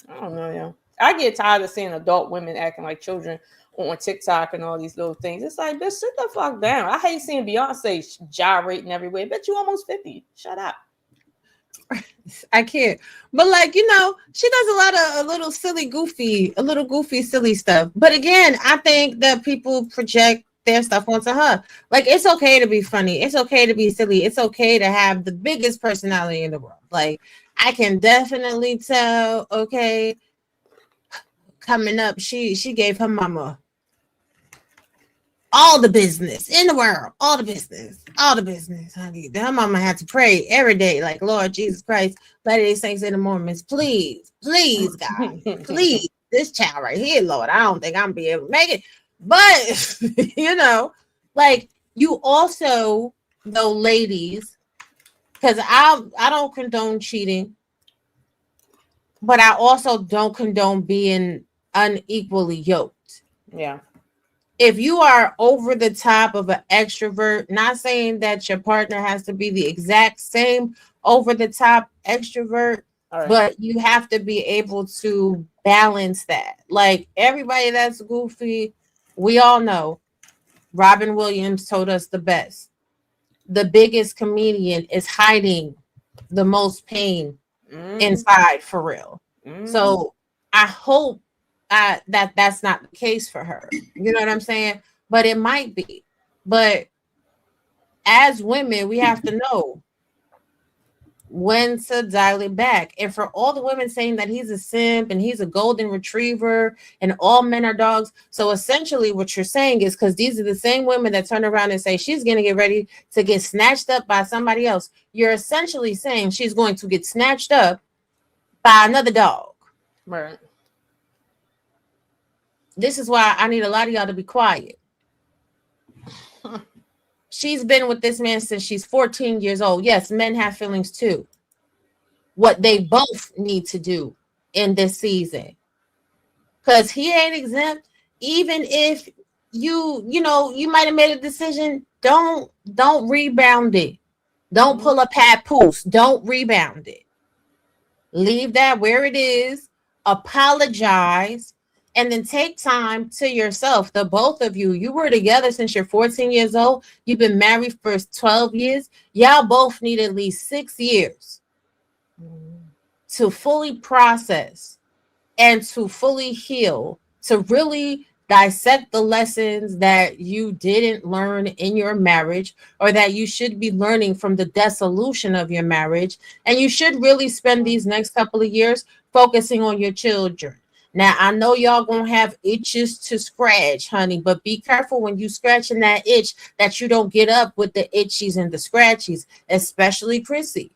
Speaker 4: I don't know, yo. I get tired of seeing adult women acting like children on TikTok and all these little things. It's like, bitch, sit the fuck down. I hate seeing Beyonce gyrating everywhere. Bet you almost 50. Shut up.
Speaker 1: I can't. But, like, you know, she does a lot of a little goofy, silly stuff. But again, I think that people project their stuff onto her. Like, it's okay to be funny. It's okay to be silly. It's okay to have the biggest personality in the world. Like, I can definitely tell, okay, coming up, she gave her mama all the business in the world, all the business, honey. Her mama had to pray every day, like, Lord Jesus Christ, Latter-day Saints and the Mormons, please, God, please, this child right here, Lord, I don't think I'm be able to make it. But, you know, like, you also, though, ladies, because I don't condone cheating, but I also don't condone being unequally yoked.
Speaker 4: Yeah.
Speaker 1: If you are over the top of an extrovert, not saying that your partner has to be the exact same over the top extrovert, but you have to be able to balance that. Like, everybody that's goofy, we all know Robin Williams told us the best. The biggest comedian is hiding the most pain inside, for real. So I hope that's not the case for her. You know what I'm saying? But it might be. But as women, we have to know when to dial it back. And for all the women saying that he's a simp and he's a golden retriever and all men are dogs, so essentially what you're saying is, because these are the same women that turn around and say she's going to get ready to get snatched up by somebody else, you're essentially saying she's going to get snatched up by another dog.
Speaker 4: Right.
Speaker 1: This is why I need a lot of y'all to be quiet. She's been with this man since she's 14 years old. Yes, men have feelings too. What they both need to do in this season, because he ain't exempt even if you might have made a decision, don't rebound it. Don't pull a papoose. Don't rebound it. Leave that where it is. Apologize. And then take time to yourself. The both of you, you were together since you're 14 years old. You've been married for 12 years. Y'all both need at least 6 years to fully process and to fully heal, to really dissect the lessons that you didn't learn in your marriage or that you should be learning from the dissolution of your marriage. And you should really spend these next couple of years focusing on your children. Now, I know y'all gonna have itches to scratch, honey, but be careful when you scratching that itch that you don't get up with the itchies and the scratchies, especially Chrissy.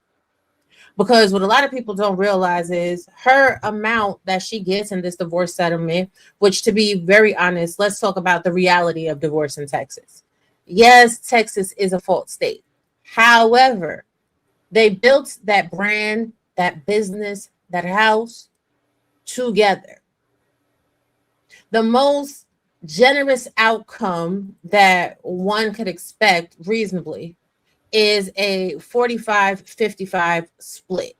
Speaker 1: Because what a lot of people don't realize is her amount that she gets in this divorce settlement, which, to be very honest, let's talk about the reality of divorce in Texas. Yes, Texas is a fault state. However, they built that brand, that business, that house together. The most generous outcome that one could expect reasonably is a 45-55 split,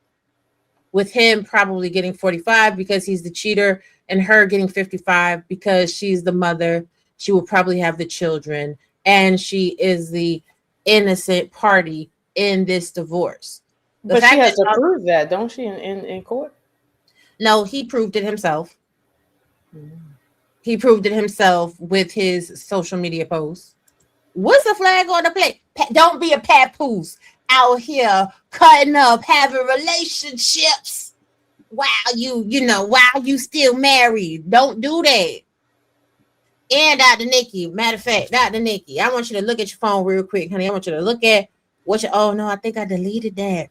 Speaker 1: with him probably getting 45 because he's the cheater and her getting 55 because she's the mother. She will probably have the children and she is the innocent party in this divorce.
Speaker 4: But she has to prove that, don't she, in court?
Speaker 1: No, he proved it himself. He proved it himself with his social media posts. What's the flag on the plate? Don't be a papoose out here cutting up, having relationships while while you still married. Don't do that. And Dr. Nikki, matter of fact, Dr. Nikki, I want you to look at your phone real quick, honey. I want you to look at oh no, I think I deleted that.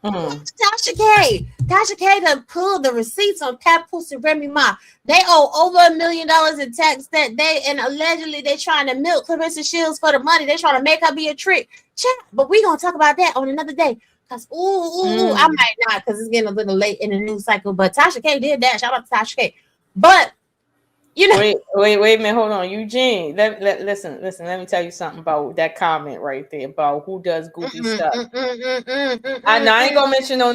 Speaker 1: Tasha K. Tasha K done pulled the receipts on Papoose and Remy Ma. They owe over $1 million in tax that and allegedly they trying to milk Clarissa Shields for the money. They trying to make her be a trick. But we gonna talk about that on another day. Cause I might not, because it's getting a little late in the news cycle. But Tasha K did that. Shout out to Tasha K. But
Speaker 4: wait a minute, hold on, Eugene. Listen. Let me tell you something about that comment right there about who does goofy stuff. I ain't gonna mention no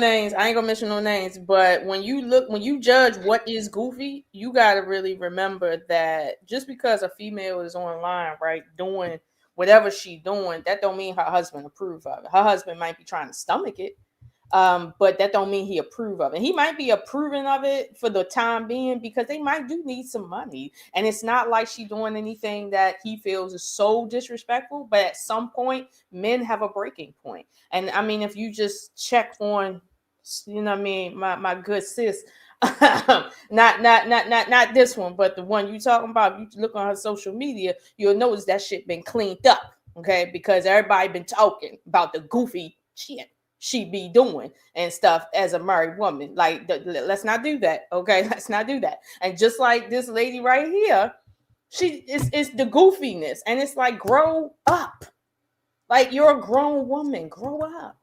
Speaker 4: names. But when you judge what is goofy, you gotta really remember that just because a female is online, right, doing whatever she's doing, that don't mean her husband approve of it. Her husband might be trying to stomach it. But that don't mean he approve of it. He might be approving of it for the time being because they might do need some money. And it's not like she doing anything that he feels is so disrespectful. But at some point, men have a breaking point. And I mean, if you just check on, my good sis, not this one, but the one you talking about, if you look on her social media, you'll notice that shit been cleaned up. Okay, because everybody been talking about the goofy shit she be doing and stuff as a married woman. Like, let's not do that. Okay, let's not do that. And just like this lady right here, it's the goofiness, and it's like, grow up. Like, you're a grown woman, grow up.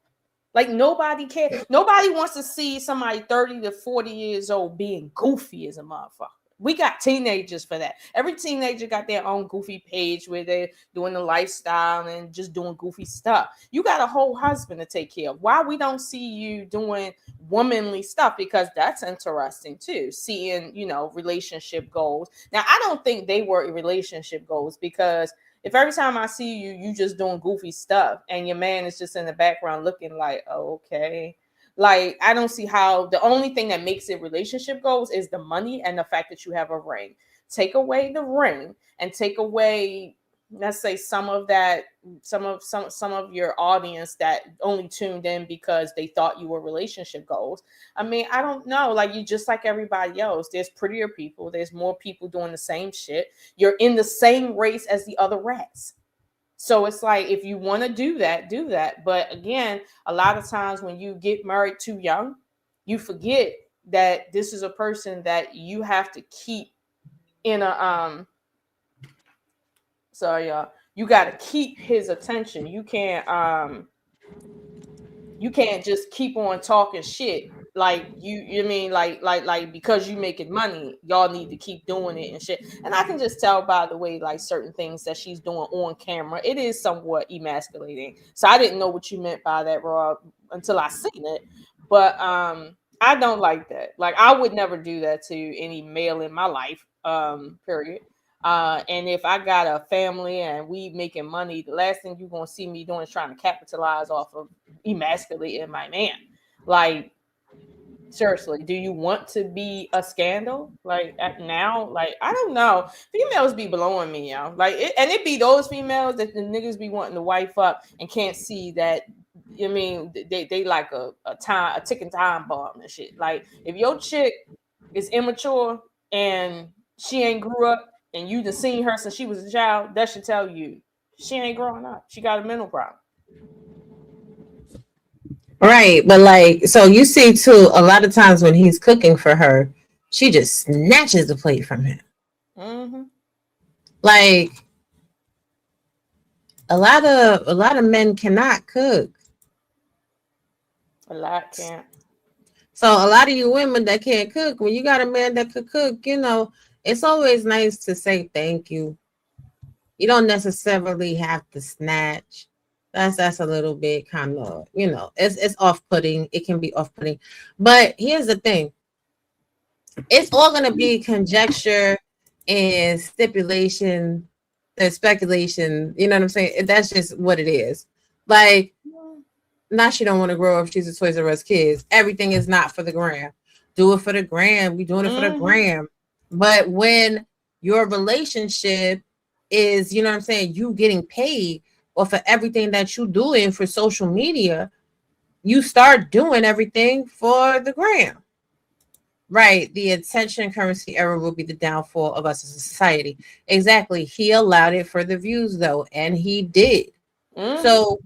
Speaker 4: Like, nobody cares. Nobody wants to see somebody 30 to 40 years old being goofy as a motherfucker. We got teenagers for that. Every teenager got their own goofy page where they're doing the lifestyle and just doing goofy stuff. You got a whole husband to take care of. Why we don't see you doing womanly stuff? Because that's interesting too. Seeing, relationship goals. Now, I don't think they were relationship goals, because if every time I see you, you just doing goofy stuff and your man is just in the background looking like, oh, okay. Like, I don't see how. The only thing that makes it relationship goals is the money and the fact that you have a ring. Take away the ring and take away, let's say, some of your audience that only tuned in because they thought you were relationship goals. I mean, I don't know. Like, you just like everybody else. There's prettier people. There's more people doing the same shit. You're in the same race as the other rats. So it's like, if you want to do that, do that. But again, a lot of times when you get married too young, you forget that this is a person that you have to keep in a you got to keep his attention. You can't just keep on talking shit like you mean like because you making money, y'all need to keep doing it and shit. And I can just tell by the way like certain things that she's doing on camera, it is somewhat emasculating. So I didn't know what you meant by that, Rob, until I seen it. But I don't like that. Like I would never do that to any male in my life. Period. And if I got a family and we making money, the last thing you're gonna see me doing is trying to capitalize off of emasculating my man. Like, seriously, do you want to be a scandal? Like now, like I don't know. Females be blowing me, yo. Like, and it be those females that the niggas be wanting to wife up and can't see that. I mean, they like a ticking time bomb and shit. Like, if your chick is immature and she ain't grew up and you just seen her since she was a child, that should tell you she ain't growing up. She got a mental problem.
Speaker 1: Right, but like, so you see too, a lot of times when he's cooking for her, she just snatches the plate from him.
Speaker 4: Mm-hmm.
Speaker 1: Like, a lot of men cannot cook.
Speaker 4: A lot can't.
Speaker 1: So a lot of you women that can't cook, when you got a man that could cook, you know, it's always nice to say thank you. You don't necessarily have to snatch. That's a little bit kind of, you know, it's off-putting. It can be off-putting. But here's the thing. It's all going to be conjecture and stipulation and speculation. You know what I'm saying? That's just what it is. Like, now she don't want to grow up. She's a Toys R Us kid. Everything is not for the gram. Do it for the gram. We doing it for the gram. But when your relationship is, you know what I'm saying, you getting paid or for everything that you doing for social media, you start doing everything for the gram. Right. The attention currency era will be the downfall of us as a society. Exactly. He allowed it for the views though, and he did. So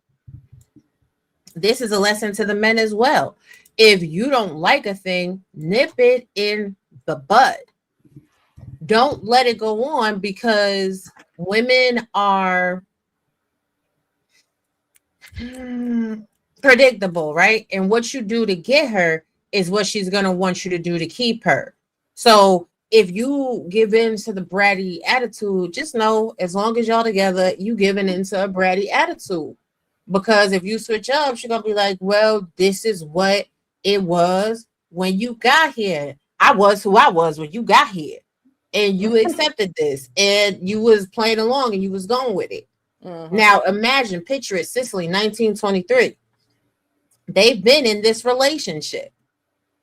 Speaker 1: this is a lesson to the men as well. If you don't like a thing, nip it in the bud. Don't let it go on, because women are predictable, right? And what you do to get her is what she's going to want you to do to keep her. So if you give in to the bratty attitude, just know as long as y'all together, you giving into a bratty attitude. Because if you switch up, she's going to be like, well, this is what it was when you got here. I was who I was when you got here. And you accepted this. And you was playing along and you was going with it. Now, imagine, picture it, Sicily, 1923. They've been in this relationship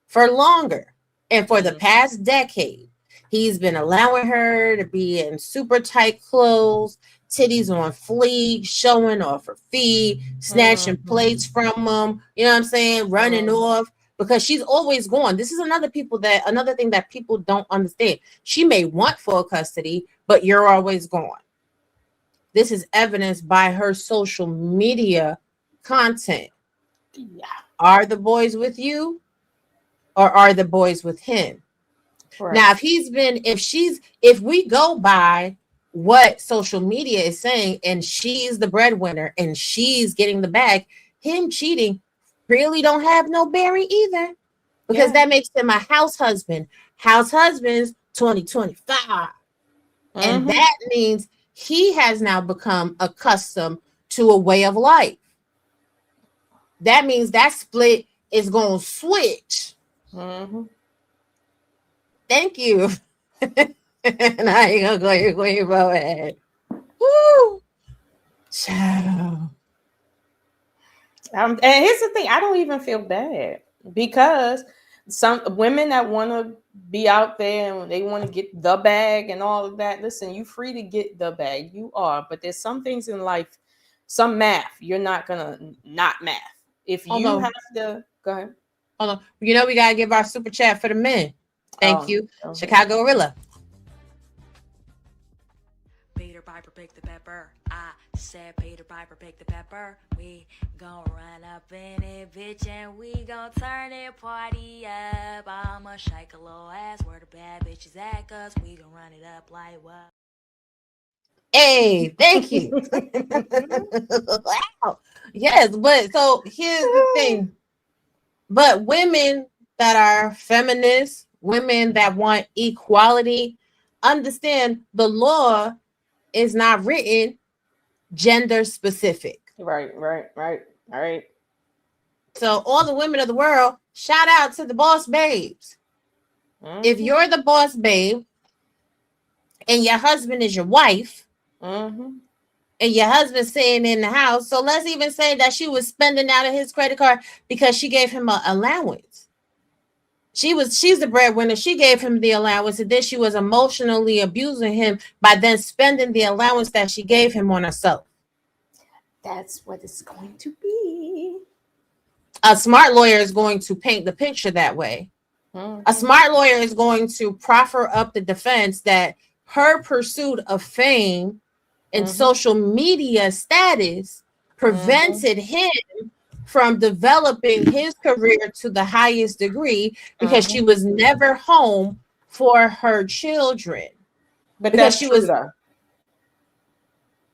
Speaker 1: for longer. And for the past decade, he's been allowing her to be in super tight clothes, titties on fleek, showing off her feet, snatching plates from them, you know what I'm saying, running off, because she's always gone. This is another thing that people don't understand. She may want full custody, but you're always gone. This is evidenced by her social media content. Yeah. Are the boys with you or are the boys with him? Right. Now, if we go by what social media is saying and she's the breadwinner and she's getting the bag, him cheating really don't have no bearing either, because that makes him a house husband. House husbands 2025. And that means he has now become accustomed to a way of life. That means that split is going to switch. Thank you. And I ain't going to go ahead. Woo! Ciao.
Speaker 4: And here's the thing, I don't even feel bad, because some women that want to be out there and they want to get the bag and all of that, listen, you free to get the bag, you are, but there's some things in life, some math, you're not gonna not math. If you have to go ahead.
Speaker 1: Hold on. You know, we gotta give our super chat for the men. Thank you. Okay. Chicago Gorilla.
Speaker 2: Peter Piper pick the pepper. I said Peter Piper pick the pepper. We gon' run up in it, bitch, and we gon' turn it party up. I'ma shake a little ass where the bad bitches at, cause we gon' run it up like what?
Speaker 1: Hey, thank you. Wow. Yes, but so here's the thing. But women that are feminists, women that want equality, understand the law is not written gender specific.
Speaker 4: Right.
Speaker 1: So all the women of the world, shout out to the boss babes. If you're the boss babe and your husband is your wife, and your husband's sitting in the house, so let's even say that she was spending out of his credit card because she gave him an allowance. She's the breadwinner. She gave him the allowance, and then she was emotionally abusing him by then spending the allowance that she gave him on herself.
Speaker 4: That's what it's going to be.
Speaker 1: A smart lawyer is going to paint the picture that way. A smart lawyer is going to proffer up the defense that her pursuit of fame and social media status prevented him from developing his career to the highest degree because she was never home for her children.
Speaker 4: But
Speaker 1: because
Speaker 4: that's
Speaker 1: she
Speaker 4: true,
Speaker 1: was
Speaker 4: though.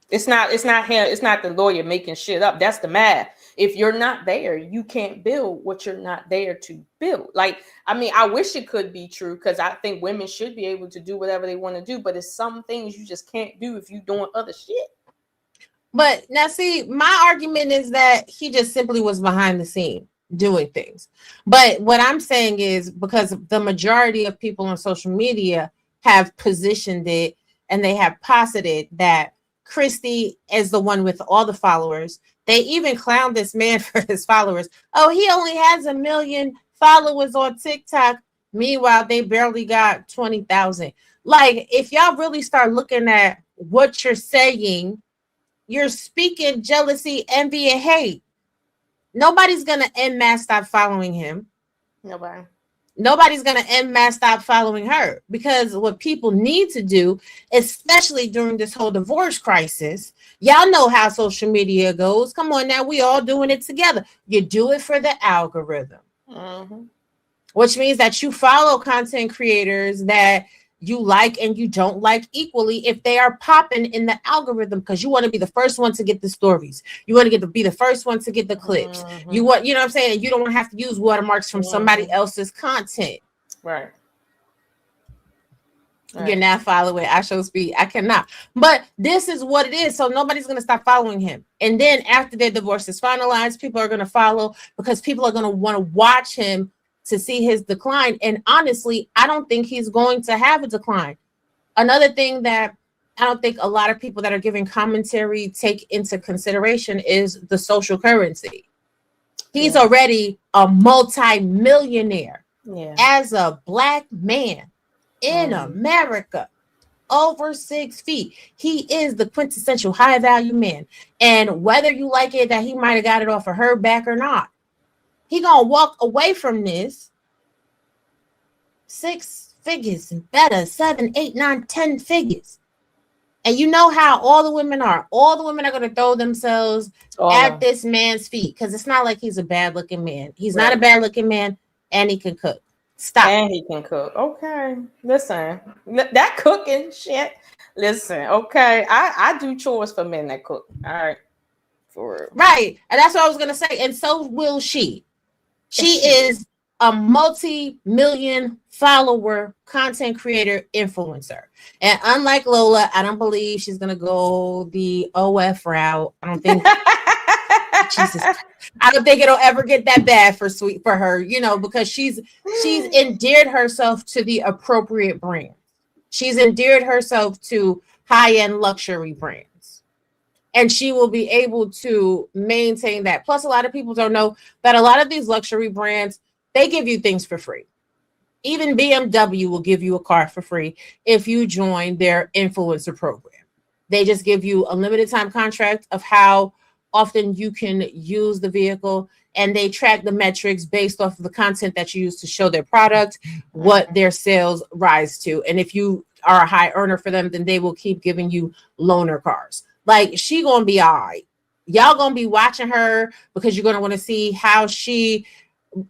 Speaker 4: It's not him. It's not the lawyer making shit up. That's the math. If you're not there, you can't build what you're not there to build. Like, I mean, I wish it could be true because I think women should be able to do whatever they want to do, but it's some things you just can't do if you're doing other shit.
Speaker 1: But now, see, my argument is that he just simply was behind the scene doing things. But what I'm saying is because the majority of people on social media have positioned it and they have posited that Kristy is the one with all the followers. They even clowned this man for his followers. Oh, he only has 1 million followers on TikTok. Meanwhile, they barely got 20,000. Like, if y'all really start looking at what you're saying, you're speaking jealousy, envy, and hate. Nobody's going to en masse stop following him. Nobody's going to en masse stop following her, because what people need to do, especially during this whole divorce crisis, y'all know how social media goes. Come on now, we all doing it together. You do it for the algorithm, which means that you follow content creators that you like and you don't like equally if they are popping in the algorithm, because you want to be the first one to get the stories. You want to be the first one to get the clips. You want, you know what I'm saying? You don't want to have to use watermarks from somebody else's content.
Speaker 4: Right.
Speaker 1: You're not following at show speed. I cannot. But this is what it is. So nobody's going to stop following him. And then after their divorce is finalized, people are going to follow because people are going to want to watch him to see his decline. And honestly, I don't think he's going to have a decline. Another thing that I don't think a lot of people that are giving commentary take into consideration is the social currency. He's already a multi-millionaire as a Black man in America, over 6 feet. He is the quintessential high value man. And whether you like it that he might have got it off of her back or not, he gonna walk away from this 6 figures and better, 7, 8, 9, 10 figures. And you know how all the women are. All the women are going to throw themselves at this man's feet, because it's not like he's a bad looking man. He's not a bad looking man, and he can cook. Stop.
Speaker 4: And he can cook. Okay. Listen, that cooking shit. Listen, okay. I do chores for men that cook. All right. For real.
Speaker 1: Right. And that's what I was going to say. And so will she. She is a multi-million follower content creator influencer. And unlike Lola, I don't believe she's going to go the OF route. I don't think Jesus. I don't think it'll ever get that bad for her, you know, because she's endeared herself to the appropriate brand. She's endeared herself to high-end luxury brands. And she will be able to maintain that. Plus, a lot of people don't know that a lot of these luxury brands, they give you things for free. Even BMW will give you a car for free if you join their influencer program. They just give you a limited time contract of how often you can use the vehicle, and they track the metrics based off of the content that you use to show their product, what their sales rise to. And if you are a high earner for them, then they will keep giving you loaner cars. Like, she gonna be all right. Y'all gonna be watching her because you're gonna want to see how she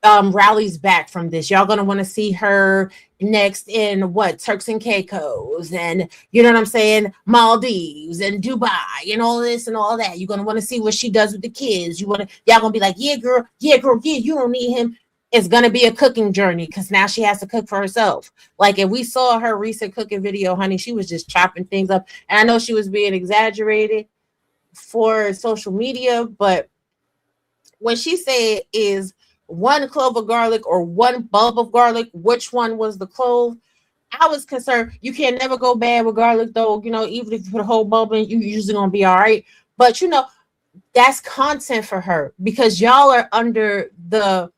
Speaker 1: rallies back from this. Y'all gonna want to see her next in Turks and Caicos, and you know what I'm saying, Maldives and Dubai and all this and all that. You're gonna want to see what she does with the kids. Y'all gonna be like, yeah, girl, you don't need him. it's going to be a cooking journey because now she has to cook for herself. Like if we saw her recent cooking video, honey, she was just chopping things up. And I know she was being exaggerated for social media, but when she said is one clove of garlic or one bulb of garlic, which one was the clove? I was concerned. You can never go bad with garlic though. You know, even if you put a whole bulb in, you usually gonna be all right. But you know, that's content for her because y'all are under the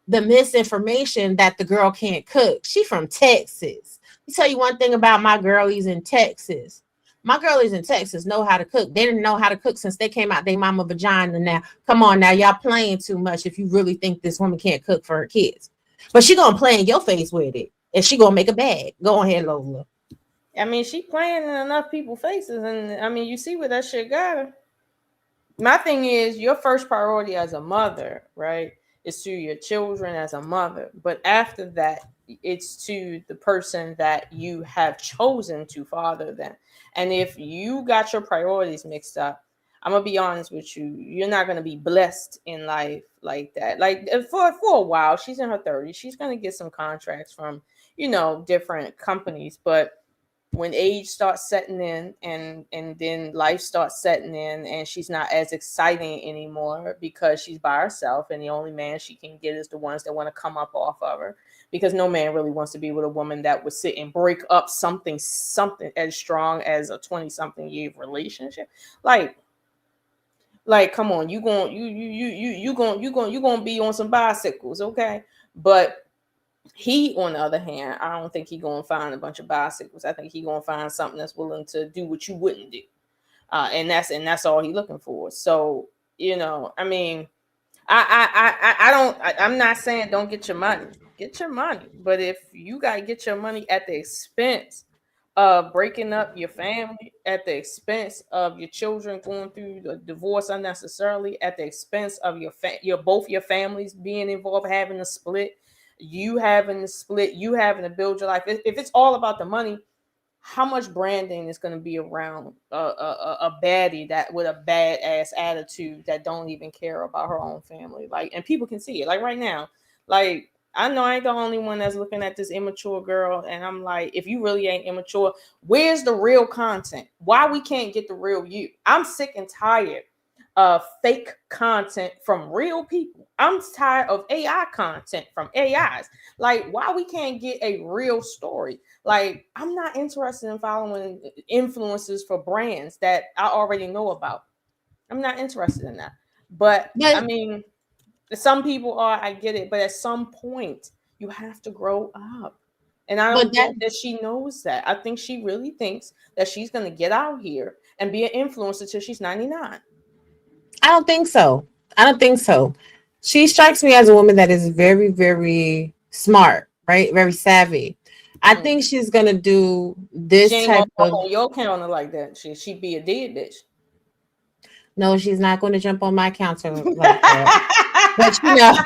Speaker 1: misinformation that the girl can't cook. She from Texas. Let me tell you one thing about my girlies in Texas. My girlies in Texas know how to cook. They didn't know how to cook since they came out their mama vagina. Now, come on now, y'all playing too much if you really think this woman can't cook for her kids. But she gonna play in your face with it, and she gonna make a bag. Go ahead, Lola.
Speaker 4: I mean, she playing in enough people's faces, and I mean, you see where that shit got her. My thing is, your first priority as a mother, right, is to your children as a mother. But after that, it's to the person that you have chosen to father them. And if you got your priorities mixed up, I'm gonna be honest with you, you're not gonna be blessed in life like that. Like for a while, she's in her 30s, she's gonna get some contracts from, you know, different companies, but when age starts setting in and then life starts setting in and she's not as exciting anymore because she's by herself and the only man she can get is the ones that want to come up off of her, because no man really wants to be with a woman that would sit and break up something as strong as a 20-something year relationship. Like come on, you going to be on some bicycles, okay? But he, on the other hand, I don't think he's going to find a bunch of bicycles. I think he's going to find something that's willing to do what you wouldn't do. And that's all he's looking for. So, you know, I mean, I'm not saying don't get your money. Get your money. But if you got to get your money at the expense of breaking up your family, at the expense of your children going through the divorce unnecessarily, at the expense of both your families being involved, having a split, you having to build your life. If it's all about the money, how much branding is going to be around a baddie that with a badass attitude that don't even care about her own family? Like, and people can see it. Like right now, like I know I ain't the only one that's looking at this immature girl, and I'm like, if you really ain't immature, where's the real content? Why we can't get the real you? I'm sick and tired of fake content from real people. I'm tired of AI content from AIs. Like, why we can't get a real story? Like, I'm not interested in following influencers for brands that I already know about. I'm not interested in that. But I mean, some people are, I get it, but at some point you have to grow up. And I don't think that she knows that. I think she really thinks that she's going to get out here and be an influencer till she's 99.
Speaker 1: I don't think so. She strikes me as a woman that is very, very smart, right? Very savvy. I think she's gonna do this type of
Speaker 4: on your counter like that. She'd be a dead bitch.
Speaker 1: No, she's not going to jump on my counter like that. But you know,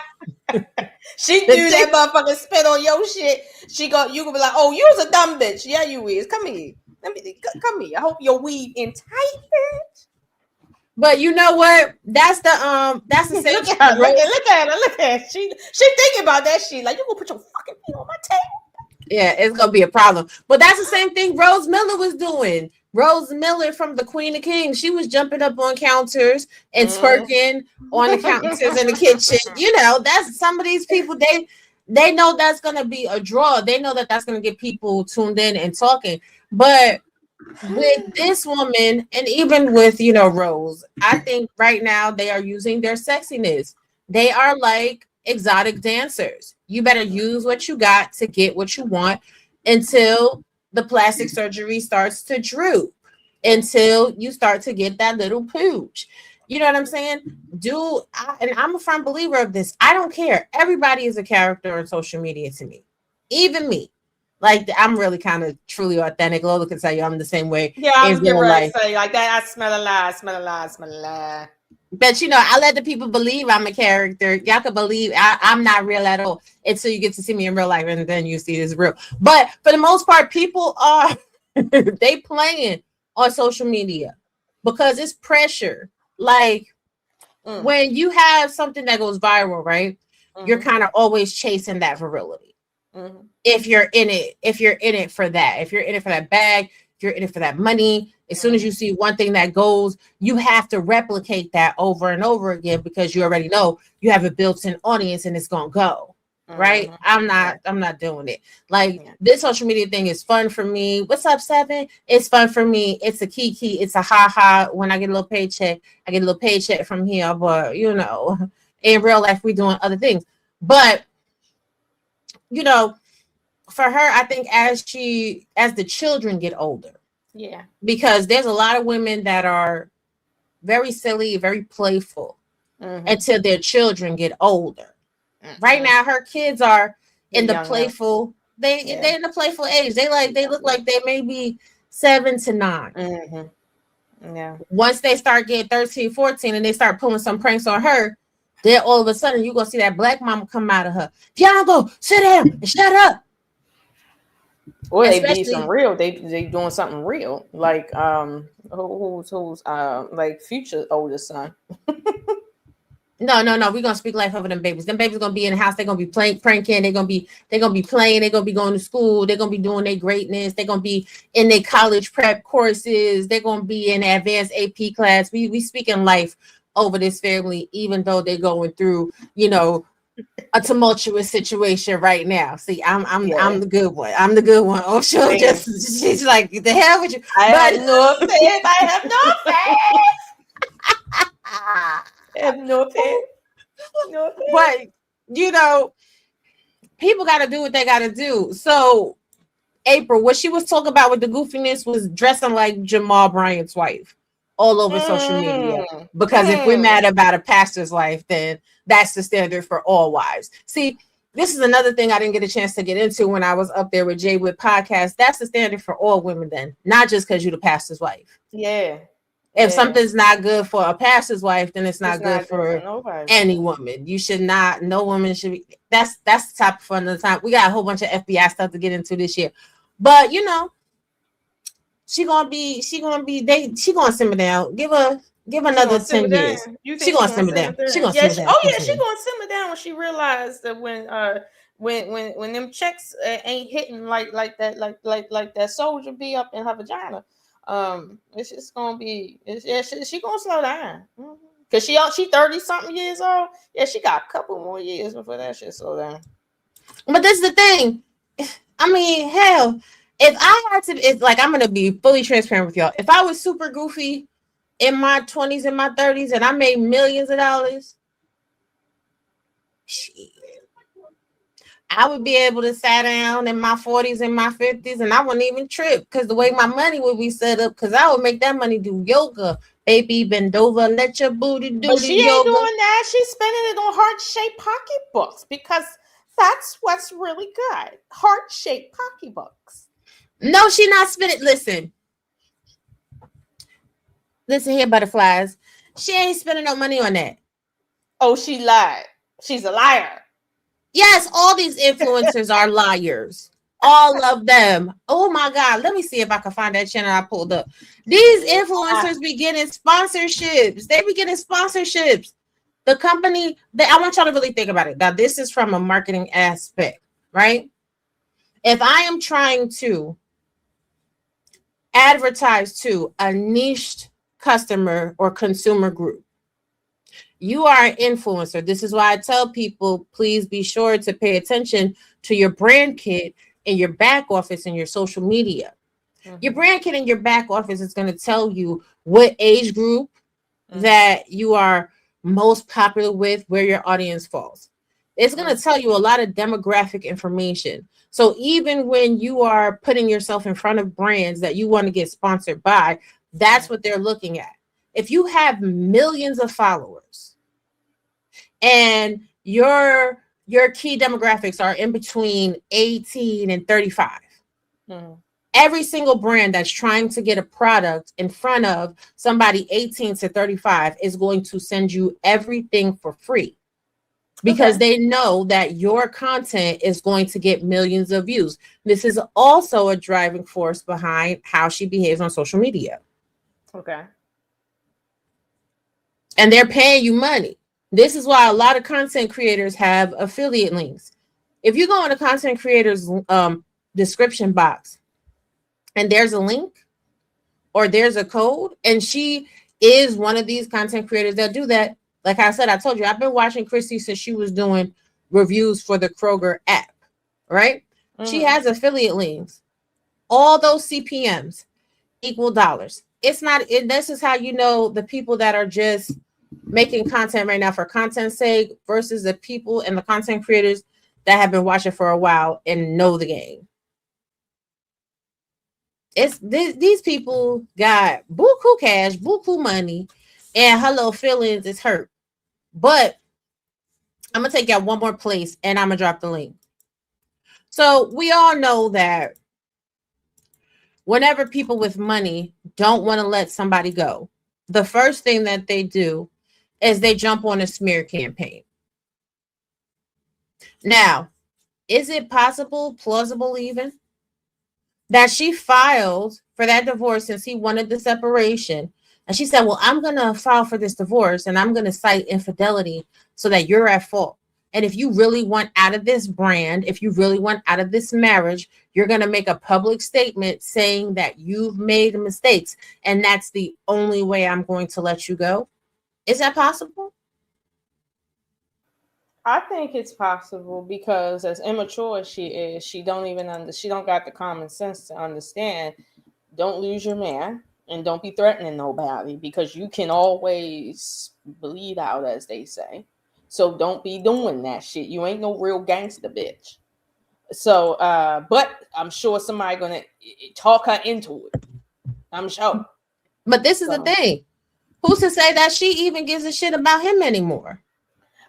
Speaker 4: she do that motherfucking spit on your shit. You gonna be like, oh, you's a dumb bitch. Yeah, you is. Come here. Come here. I hope your weave in tight, bitch.
Speaker 1: But you know what? That's the same.
Speaker 4: Look at her. She thinking about that shit. Like, you gonna put your fucking feet on my table?
Speaker 1: Yeah, it's gonna be a problem. But that's the same thing Rose Miller was doing. Rose Miller from the Queen of Kings. She was jumping up on counters and twerking on the counters in the kitchen. You know, that's some of these people. They know that's gonna be a draw. They know that that's gonna get people tuned in and talking. But with this woman, and even with, you know, Rose, I think right now they are using their sexiness. They are like exotic dancers. You better use what you got to get what you want until the plastic surgery starts to droop, until you start to get that little pooch. You know what I'm saying? And I'm a firm believer of this. I don't care. Everybody is a character on social media to me, even me. Like, I'm really kind of truly authentic. Lola can tell you I'm the same way.
Speaker 4: Yeah, I'm getting ready to say like that. I smell a lie.
Speaker 1: But, you know, I let the people believe I'm a character. Y'all can believe I'm not real at all until you get to see me in real life, and then you see this real. But for the most part, people are they playing on social media because it's pressure. Like when you have something that goes viral, right? you're kind of always chasing that virility. If you're in it for that, if you're in it for that bag, if you're in it for that money, as soon as you see one thing that goes, you have to replicate that over and over again, because you already know you have a built-in audience and it's gonna go. Right? I'm not doing it. Like, this social media thing is fun for me. What's up, Seven? It's fun for me. It's a kiki. It's a ha. When I get a little paycheck, I get a little paycheck from here. But you know, in real life, we're doing other things. But you know, for her, I think as the children get older, because there's a lot of women that are very silly, very playful until their children get older. Right now, her kids are in the playful. They're in the playful age. They look like they may be 7 to 9.
Speaker 4: Yeah.
Speaker 1: Once they start getting 13, 14, and they start pulling some pranks on her, then all of a sudden you're gonna see that black mama come out of her. Y'all go sit down and shut up.
Speaker 4: Or they be some real. They doing something real. Like who's like Future's oldest son.
Speaker 1: No. We're gonna speak life over them babies. Them babies gonna be in the house. They're gonna be pranking. They're gonna be playing. They're gonna be going to school. They're gonna be doing their greatness. They're gonna be in their college prep courses. They're gonna be in advanced AP class. We speaking life over this family, even though they're going through, you know, a tumultuous situation right now. See, I'm the good one. I'm the good one. Oh, she's like, the hell with you.
Speaker 4: I have no faith. I have no faith. I have no faith. No faith.
Speaker 1: But you know, people got to do what they got to do. So, April, what she was talking about with the goofiness was dressing like Jamal Bryant's wife all over social media. Because if we're mad about a pastor's wife, then that's the standard for all wives. See, this is another thing I didn't get a chance to get into when I was up there with Jay with podcast. That's the standard for all women, then, not just because you're the pastor's wife.
Speaker 4: Yeah.
Speaker 1: If something's not good for a pastor's wife, then it's not good for any woman. You should not. No woman should be. That's the topic for another time. We got a whole bunch of FBI stuff to get into this year, but you know, she gonna simmer down. Give another 10 years. She gonna simmer down. She gonna simmer down.
Speaker 4: Oh yeah, she gonna simmer down when she realized that when them checks ain't hitting like that soldier be up in her vagina. It's just gonna be. She gonna slow down. Cause she 30 something years old. Yeah, she got a couple more years before that shit slow down.
Speaker 1: But this is the thing. I mean, hell, if I had to, it's like, I'm gonna be fully transparent with y'all. If I was super goofy in my 20s and my 30s and I made millions of dollars, I would be able to sit down in my 40s and my 50s and I wouldn't even trip, because the way my money would be set up, because I would make that money do yoga. Baby, bend over, let your booty do
Speaker 4: but
Speaker 1: the
Speaker 4: she
Speaker 1: yoga.
Speaker 4: ain't doing that. She's spending it on heart-shaped pocketbooks, because that's what's really good. Heart-shaped pocketbooks.
Speaker 1: No, she not spending. Listen here, butterflies. She ain't spending no money on that.
Speaker 4: Oh, she lied. She's a liar.
Speaker 1: Yes, all these influencers are liars. All of them. Oh my God. Let me see if I can find that channel I pulled up. These influencers be getting sponsorships. They be getting sponsorships. The company, I want y'all to really think about it. Now, this is from a marketing aspect, right? If I am trying to advertise to a niched customer or consumer group, you are an influencer. This is why I tell people, please be sure to pay attention to your brand kit in your back office and your social media. Your brand kit in your back office is going to tell you what age group that you are most popular with, where your audience falls. It's going to tell you a lot of demographic information. So even when you are putting yourself in front of brands that you want to get sponsored by, that's what they're looking at. If you have millions of followers and your key demographics are in between 18 and 35, every single brand that's trying to get a product in front of somebody 18 to 35 is going to send you everything for free, because they know that your content is going to get millions of views. This is also a driving force behind how she behaves on social media.
Speaker 4: Okay.
Speaker 1: And they're paying you money. This is why a lot of content creators have affiliate links. If you go in a content creator's description box and there's a link or there's a code, and she is one of these content creators that do that. Like I said, I told you, I've been watching Kristy since she was doing reviews for the Kroger app, right? She has affiliate links. All those CPMs equal dollars. It's not, this is how you know the people that are just making content right now for content's sake versus the people and the content creators that have been watching for a while and know the game. It's these people got buku cash, buku money, and her little feelings is hurt. But I'm gonna take y'all one more place and I'm gonna drop the link. So we all know that whenever people with money don't want to let somebody go, the first thing that they do is they jump on a smear campaign. Now, is it possible, plausible even, that she filed for that divorce since he wanted the separation? And she said, well, I'm going to file for this divorce and I'm going to cite infidelity so that you're at fault. And if you really want out of this brand, if you really want out of this marriage, you're going to make a public statement saying that you've made mistakes. And that's the only way I'm going to let you go. Is that possible?
Speaker 4: I think it's possible because as immature as she is, she don't got the common sense to understand. Don't lose your man and don't be threatening nobody because you can always bleed out, as they say. So don't be doing that shit. You ain't no real gangster bitch. So, but I'm sure somebody gonna talk her into it. I'm sure.
Speaker 1: But this is the thing. Who's to say that she even gives a shit about him anymore?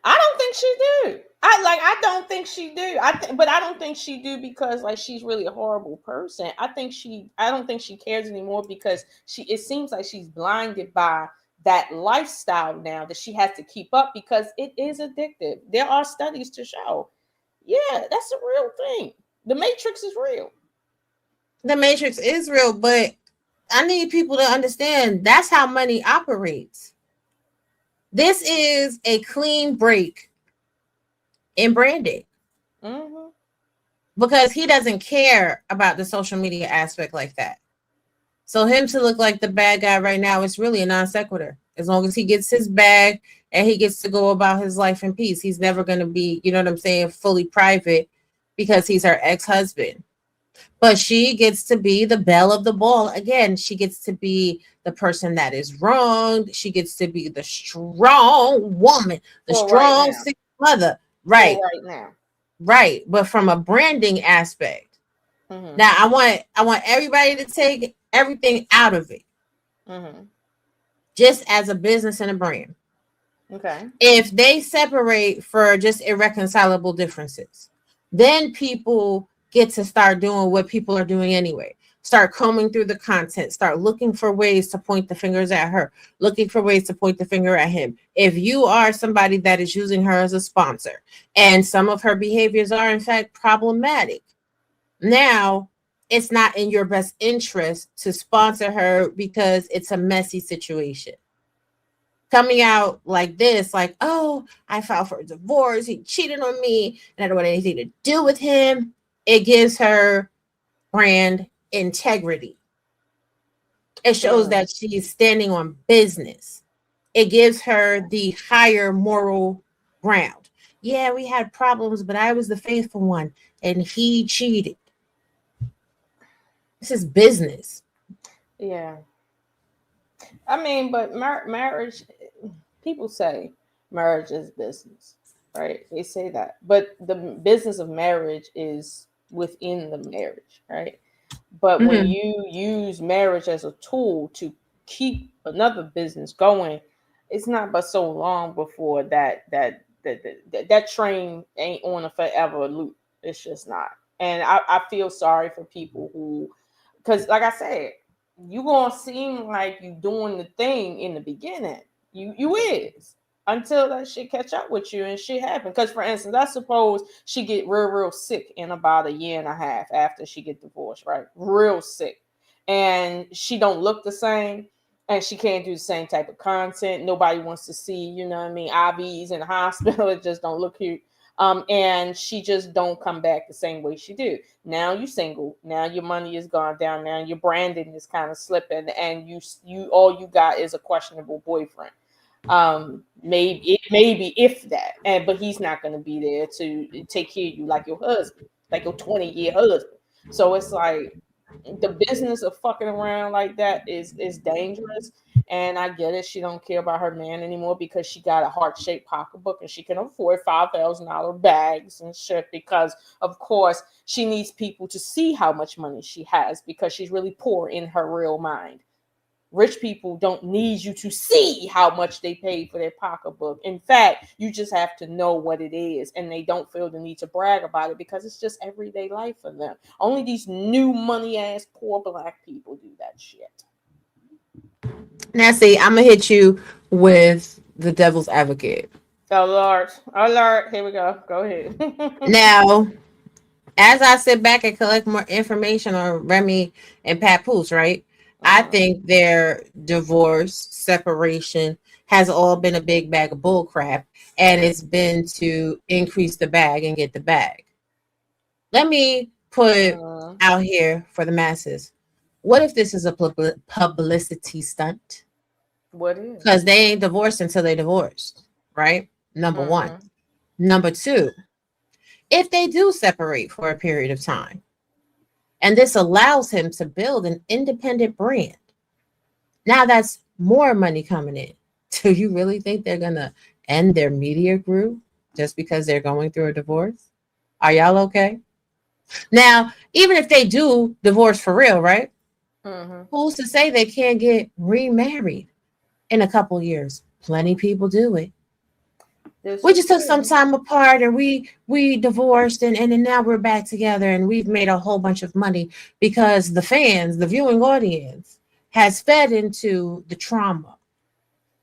Speaker 4: I don't think she do. I don't think she do. But I don't think she do because like she's really a horrible person. I don't think she cares anymore because it seems like she's blinded by that lifestyle now that she has to keep up because it is addictive. There are studies to show. Yeah, that's a real thing. The Matrix is real.
Speaker 1: The Matrix is real, but I need people to understand that's how money operates. This is a clean break in branding.
Speaker 4: Mm-hmm.
Speaker 1: Because he doesn't care about the social media aspect like that. So him to look like the bad guy right now is really a non sequitur. As long as he gets his bag and he gets to go about his life in peace, he's never going to be, you know what I'm saying, fully private because he's her ex-husband. But she gets to be the belle of the ball. Again, she gets to be the person that is wronged. She gets to be the strong woman, the strong single mother. Right.
Speaker 4: Right now.
Speaker 1: Right. But from a branding aspect. Mm-hmm. Now I want everybody to take everything out of it. Mm-hmm. Just as a business and a brand.
Speaker 4: Okay.
Speaker 1: If they separate for just irreconcilable differences, then people get to start doing what people are doing anyway. Start combing through the content, start looking for ways to point the fingers at her, looking for ways to point the finger at him. If you are somebody that is using her as a sponsor and some of her behaviors are in fact problematic, now it's not in your best interest to sponsor her because it's a messy situation. Coming out like this, like, oh, I filed for a divorce, he cheated on me, and I don't want anything to do with him. It gives her brand integrity. It shows that she's standing on business. It gives her the higher moral ground. Yeah, we had problems, but I was the faithful one, and he cheated. This is business.
Speaker 4: Yeah. I mean, but marriage, people say marriage is business, right? They say that. But the business of marriage is within the marriage, right? But when you use marriage as a tool to keep another business going, it's not but so long before that train ain't on a forever loop. It's just not. And I feel sorry for people who, because like I said, you gonna seem like you doing the thing in the beginning. You is. Until that shit catch up with you and shit happen. Because for instance, I suppose she get real sick in about 1.5 years after she get divorced, right? Real sick. And she don't look the same. and she can't do the same type of content. Nobody wants to see, you know what I mean, IVs in the hospital. It just don't look cute. And she just don't come back the same way she did. Now you single. Now your money is gone down. Now your branding is kind of slipping, and you all you got is a questionable boyfriend. Maybe if that, and but he's not going to be there to take care of you like your husband, like your 20-year husband. So it's like the business of fucking around like that is dangerous. And I get it, she don't care about her man anymore because she got a heart-shaped pocketbook and she can afford $5,000 bags and shit, because of course she needs people to see how much money she has, because she's really poor in her real mind. Rich people don't need you to see how much they paid for their pocketbook. In fact, you just have to know what it is, and they don't feel the need to brag about it because it's just everyday life for them. Only these new money ass poor black people do that shit.
Speaker 1: Now, see, I'm gonna hit you with the devil's advocate.
Speaker 4: Oh Lord, oh Lord, here we go. Go ahead.
Speaker 1: Now, as I sit back and collect more information on Remy and Papoose, right? I think their divorce, separation has all been a big bag of bull crap, and it's been to increase the bag and get the bag. Let me put out here for the masses. What if this is a publicity stunt?
Speaker 4: What is?
Speaker 1: Because they ain't divorced until they divorced, right? Number one. Number two, if they do separate for a period of time, and this allows him to build an independent brand, now that's more money coming in. Do you really think they're going to end their media group just because they're going through a divorce? Are y'all okay? Now, even if they do divorce for real, right? Who's to say they can't get remarried in a couple years? Plenty people do it. We just took some time apart and we divorced and then now we're back together and we've made a whole bunch of money because the fans, the viewing audience, has fed into the trauma.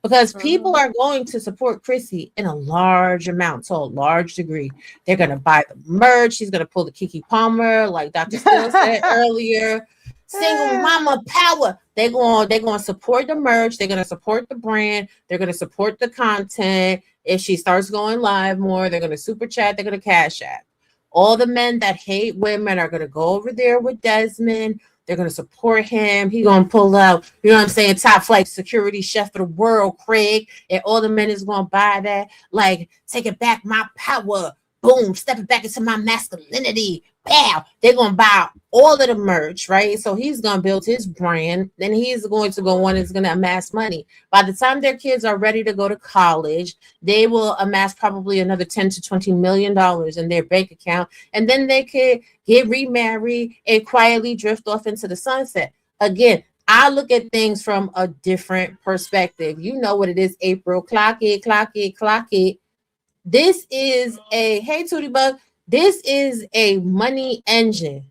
Speaker 1: Because people are going to support Chrissy in a large amount, to a large degree. They're going to buy the merch. She's going to pull the Keke Palmer, like Dr. Steele said earlier. Single mama power. They're going to support the merch. They're going to support the brand. They're going to support the content. If she starts going live more, they're going to super chat. They're going to cash app. All the men that hate women are going to go over there with Desmond. They're going to support him. He's going to pull out, you know what I'm saying, top flight security chef of the world, Craig. And all the men is going to buy that. Like, taking back my power. Boom, stepping back into my masculinity. Bam. They're going to buy all of the merch, right? So he's going to build his brand. Then he's going to go on and is going to amass money. By the time their kids are ready to go to college, they will amass probably another 10 to $20 million in their bank account. And then they could get remarried and quietly drift off into the sunset. Again, I look at things from a different perspective. You know what it is, April. Clock it, clock it, clock it. This is hey, Tootie Bug, this is a money engine.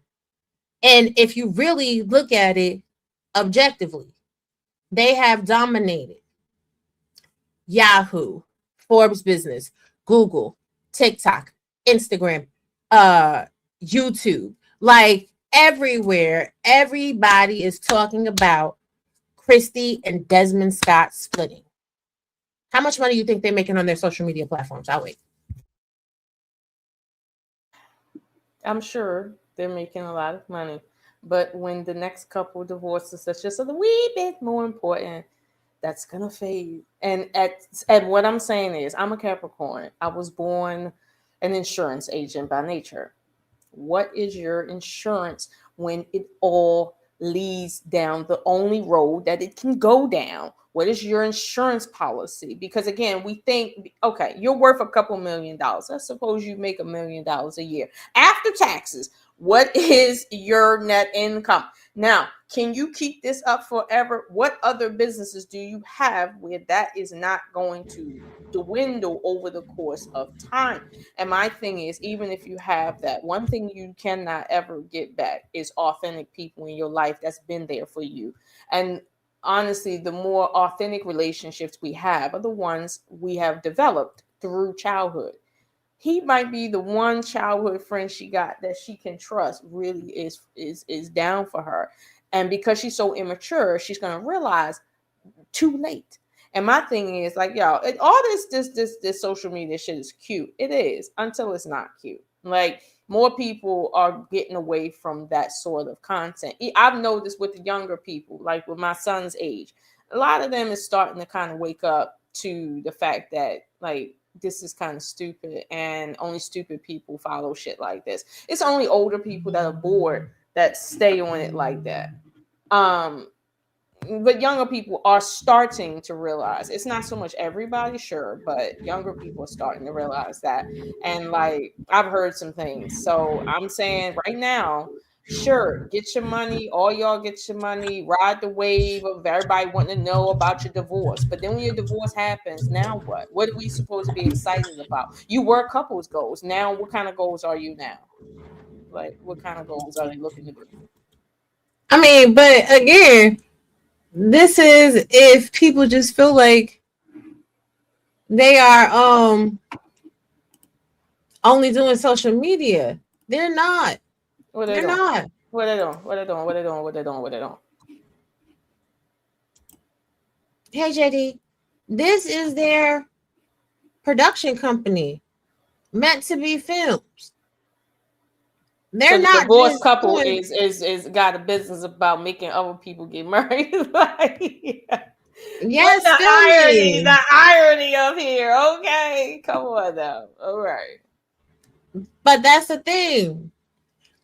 Speaker 1: And if you really look at it objectively, they have dominated Yahoo, Forbes Business, Google, TikTok, Instagram, YouTube, like everywhere. Everybody is talking about Kristy and Desmond Scott splitting. How much money do you think they're making on their social media platforms? I'll wait.
Speaker 4: I'm sure they're making a lot of money. But when the next couple divorces that's just a wee bit more important, that's going to fade. And at what I'm saying is, I'm a Capricorn. I was born an insurance agent by nature. What is your insurance when it all leads down the only road that it can go down? What is your insurance policy? Because again, we think, okay, you're worth a couple $1 million. Let's suppose you make $1 million a year after taxes. What is your net income? Now, can you keep this up forever? What other businesses do you have where that is not going to dwindle over the course of time? And my thing is, even if you have that, one thing you cannot ever get back is authentic people in your life that's been there for you. And honestly, the more authentic relationships we have are the ones we have developed through childhood. He might be the one childhood friend she got that she can trust, really is down for her. And because she's so immature, she's going to realize too late. And my thing is like, yo, all this social media shit is cute. It is until it's not cute. Like more people are getting away from that sort of content. I've noticed with the younger people, like with my son's age, a lot of them is starting to kind of wake up to the fact that like this is kind of stupid and only stupid people follow shit like this. It's only older people that are bored that stay on it like that. But younger people are starting to realize it's not so much everybody, sure, but younger people are starting to realize that. And like I've heard some things. So I'm saying right now, sure, get your money, all y'all get your money, ride the wave of everybody wanting to know about your divorce. But then when your divorce happens, now what? What are we supposed to be excited about? You were couples goals. Now what kind of goals are you now? Like what kind of goals are they looking to do?
Speaker 1: I mean, but again, this is if people just feel like they are only doing social media. They're not. They're not.
Speaker 4: What they doing?
Speaker 1: Hey JD, this is their production company meant to be films. They're
Speaker 4: so
Speaker 1: not
Speaker 4: the divorced
Speaker 1: just
Speaker 4: couple
Speaker 1: doing,
Speaker 4: is got a business about making other people get married. Like,
Speaker 1: yes,
Speaker 4: the irony of here. Okay, come on now. All right.
Speaker 1: But that's the thing.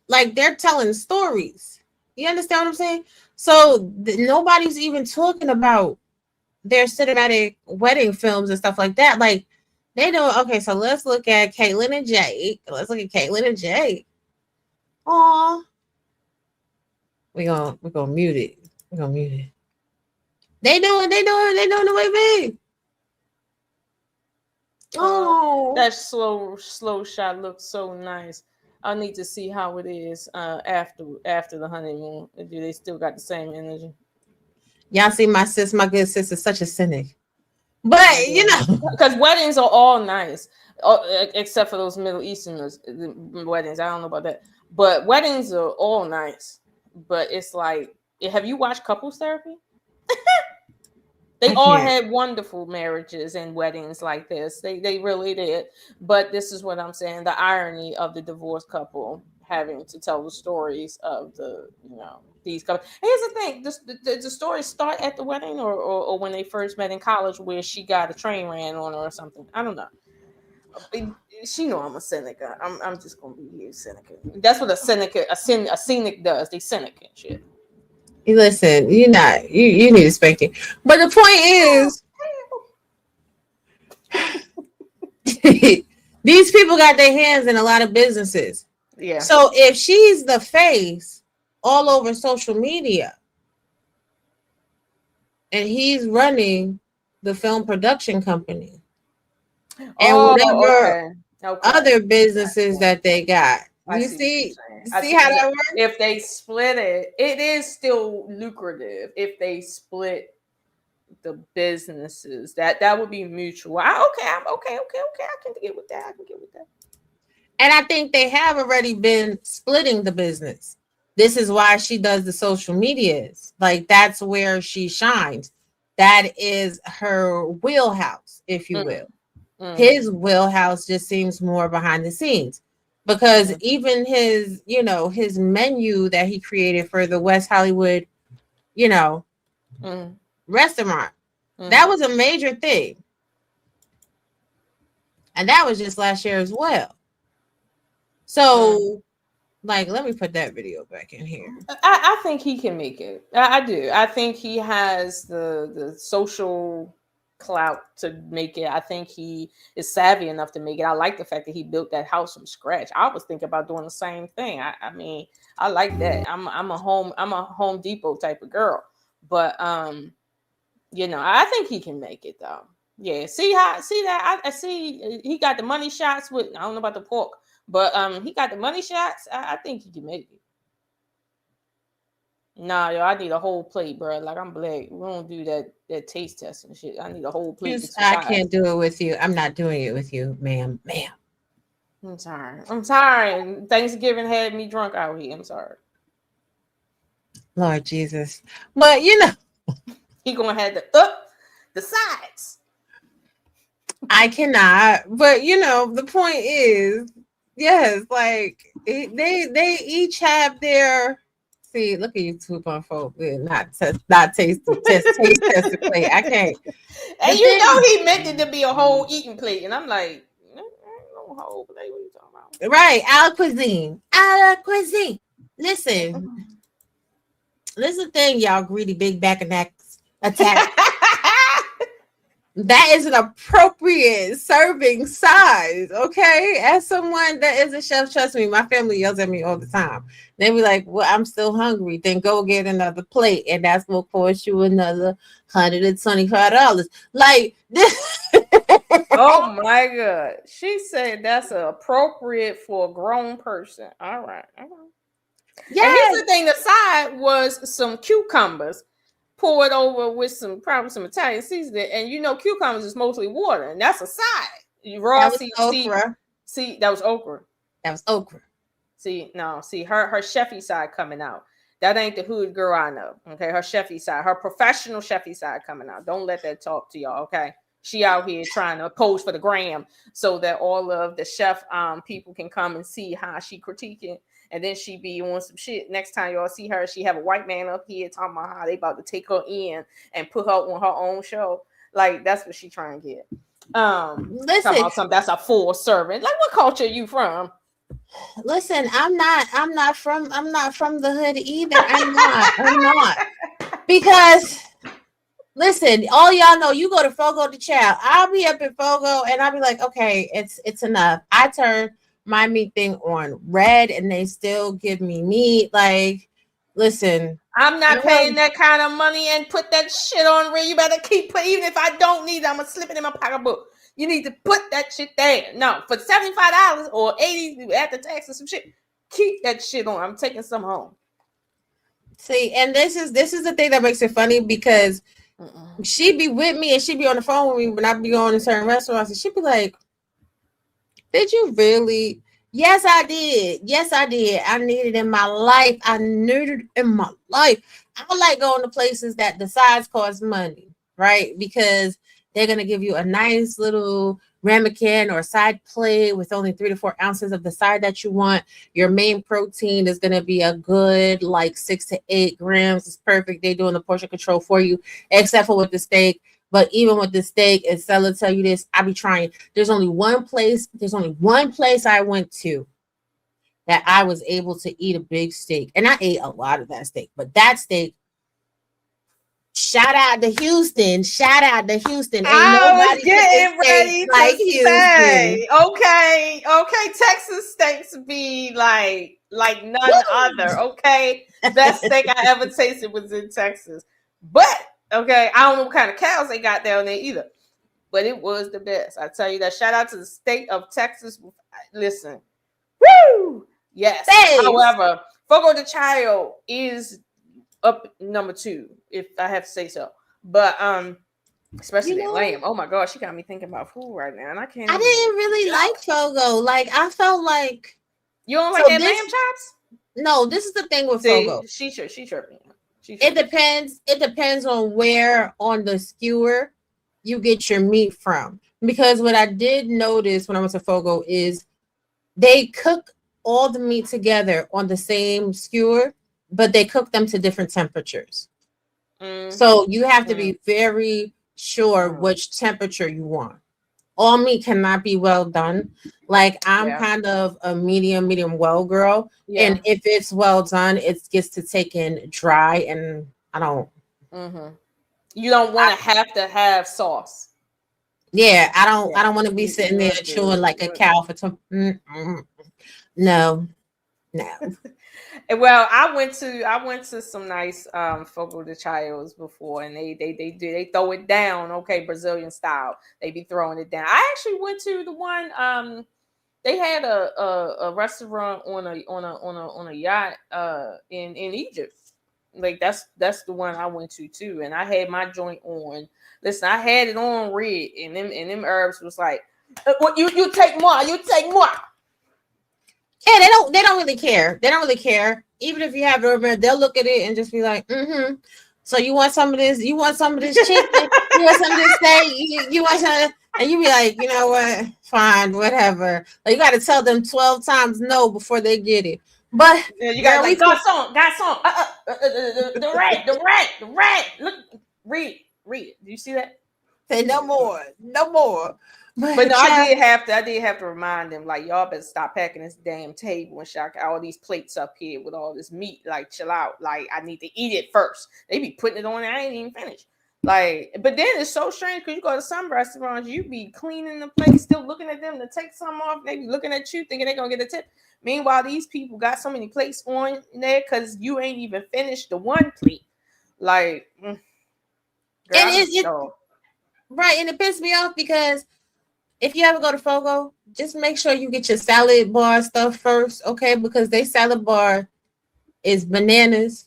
Speaker 1: Like they're telling stories. You understand what I'm saying? So nobody's even talking about their cinematic wedding films and stuff like that. Like they know. Okay, so let's look at Caitlyn and Jake. Let's look at Caitlyn and Jake. Aw. We're gonna mute it. We're gonna mute it. They doing the way big. Oh,
Speaker 4: that slow shot looks so nice. I need to see how it is after the honeymoon. Do they still got the same energy?
Speaker 1: y'all see my good sis is such a cynic. But you know,
Speaker 4: because weddings are all nice, except for those Middle Eastern weddings. I don't know about that, but weddings are all nice. But it's like, have you watched Couples Therapy? They all had wonderful marriages and weddings like this. They really did. But this is what I'm saying: the irony of the divorced couple having to tell the stories of these couples. Here's the thing: the stories start at the wedding or when they first met in college, where she got a train ran on her or something. I don't know. She know I'm a cynic. I'm just gonna be here cynic. That's what a cynic does. They cynic and shit.
Speaker 1: Listen, you need to spank it. But the point is, these people got their hands in a lot of businesses.
Speaker 4: Yeah.
Speaker 1: So if she's the face all over social media, and he's running the film production company, and whatever other businesses that they got. You see how that works?
Speaker 4: If they split it, it is still lucrative. If they split the businesses, that would be mutual. I'm okay. I can get with that.
Speaker 1: And I think they have already been splitting the business. This is why she does the social medias. Like that's where she shines. That is her wheelhouse, if you will. His wheelhouse just seems more behind the scenes. Because even his menu that he created for the West Hollywood, restaurant, that was a major thing. And that was just last year as well. So, let me put that video back in here.
Speaker 4: I think he can make it. I do. I think he has the social clout to make it. I think he is savvy enough to make it. I like the fact that he built that house from scratch. I was thinking about doing the same thing. I mean, I like that. I'm a Home Depot type of girl. But I think he can make it though. Yeah. See that? I see he got the money shots with, I don't know about the pork, but he got the money shots. I think he can make it. Nah, yo, I need a whole plate, bro. Like I'm black. We don't do that taste test and shit. I need a whole plate.
Speaker 1: I can't do it with you. I'm not doing it with you, ma'am.
Speaker 4: I'm sorry. Thanksgiving had me drunk out here. I'm sorry.
Speaker 1: Lord Jesus. But
Speaker 4: He gonna have the sides.
Speaker 1: I cannot, but the point is, yes, like they each have their. See, look at you, two folk. Not taste test to play. I can't.
Speaker 4: And he meant it to be a whole eating plate, and I'm like, no whole plate. What are you talking about?
Speaker 1: Right, our cuisine. Listen, the thing, y'all greedy big back and attack. That is an appropriate serving size, okay? As someone that is a chef, trust me, my family yells at me all the time. They be like, well, I'm still hungry. Then go get another plate, and that's going to cost you another $125. Like this.
Speaker 4: Oh, my God. She said that's appropriate for a grown person. All right.
Speaker 1: Yeah.
Speaker 4: And here's the thing. The side was some cucumbers. Pour it over with probably some Italian seasoning, and cucumbers is mostly water, and that's a side. You raw okra. See, that was okra. See, her chefy side coming out. That ain't the hood girl I know. Okay, her chefy side, her professional chefy side coming out. Don't let that talk to y'all. Okay, she out here trying to pose for the gram so that all of the chef people can come and see how she critiquing. And then she be on some shit. Next time y'all see her, she have a white man up here talking about how they about to take her in and put her on her own show. Like, that's what she trying to get.
Speaker 1: Listen,
Speaker 4: that's a full servant. Like, what culture are you from?
Speaker 1: Listen, I'm not from the hood either. I'm not. Because listen, all y'all know, you go to Fogo de Chao. I'll be up at Fogo and I'll be like, okay, it's enough. I turn my meat thing on red and they still give me meat. Like, listen,
Speaker 4: I'm not paying that kind of money and put that shit on red. You better keep putting, even if I don't need it, I'm gonna slip it in my pocketbook. You need to put that shit there. No, for $75 or $80 after tax or some shit, keep that shit on. I'm taking some home.
Speaker 1: See, and this is the thing that makes it funny, because she'd be with me and she'd be on the phone with me when I'd be going to certain restaurants, and she'd be like, did you really? Yes, I did. I need it in my life. I like going to places that the sides cost money, right? Because they're going to give you a nice little ramekin or side plate with only 3 to 4 ounces of the side that you want. Your main protein is going to be a good, like 6 to 8 grams. It's perfect. They're doing the portion control for you, except for with the steak. But even with the steak, and Stella tell you this, I be trying. There's only one place I went to that I was able to eat a big steak. And I ate a lot of that steak. But that steak, shout out to Houston. Ain't nobody getting ready like Houston.
Speaker 4: Okay. Texas steaks be like none other. Okay. Best steak I ever tasted was in Texas. But okay, I don't know what kind of cows they got down there either, but it was the best. I tell you that. Shout out to the state of Texas. Listen, woo, yes.
Speaker 1: Thanks.
Speaker 4: However, Fogo de Chao is up number 2, if I have to say so. But especially that lamb. Oh my gosh, she got me thinking about food right now, and I can't.
Speaker 1: I didn't really like Fogo. Like, I felt like
Speaker 4: you don't like that lamb chops.
Speaker 1: No, this is the thing with Fogo.
Speaker 4: She tripping.
Speaker 1: It depends on where on the skewer you get your meat from. Because what I did notice when I went to Fogo is they cook all the meat together on the same skewer, but they cook them to different temperatures. So you have to be very sure which temperature you want. All meat cannot be well done. Like, I'm kind of a medium well girl. Yeah. And if it's well done, it gets to taken dry, and I don't.
Speaker 4: You don't want to have sauce.
Speaker 1: Yeah, I don't want to be sitting there chewing like a cow for No.
Speaker 4: Well, I went to some nice Fogo de Chaos before, and they throw it down, okay, Brazilian style. They be throwing it down. I actually went to the one they had a restaurant on a yacht in Egypt. Like, that's the one I went to too, and I had my joint on. Listen, I had it on red, and them herbs was like, "What you take more? You take more."
Speaker 1: Yeah, they don't really care. Even if you have it over there, they'll look at it and just be like, So you want some of this? You want some of this chicken? You want some of this steak? You want some? And you be like, you know what? Fine, whatever. Like, you got to tell them 12 times no before they get it. But
Speaker 4: Yeah, you got
Speaker 1: girl, we
Speaker 4: like
Speaker 1: could
Speaker 4: garçon, the rat. Look, read. Do you see that?
Speaker 1: say no more, no more.
Speaker 4: But no,
Speaker 1: child,
Speaker 4: I did have to remind them, like, y'all better stop packing this damn table and shot all these plates up here with all this meat. Like, chill out. Like, I need to eat it first. They be putting it on there. I ain't even finished. Like, but then it's so strange because you go to some restaurants, you be cleaning the plate, still looking at them to take some off. They be looking at you thinking they're gonna get a tip. Meanwhile, these people got so many plates on there because you ain't even finished the one plate. Like, girl,
Speaker 1: and right, and it pissed me off because if you ever go to Fogo, just make sure you get your salad bar stuff first, okay? Because they salad bar is bananas.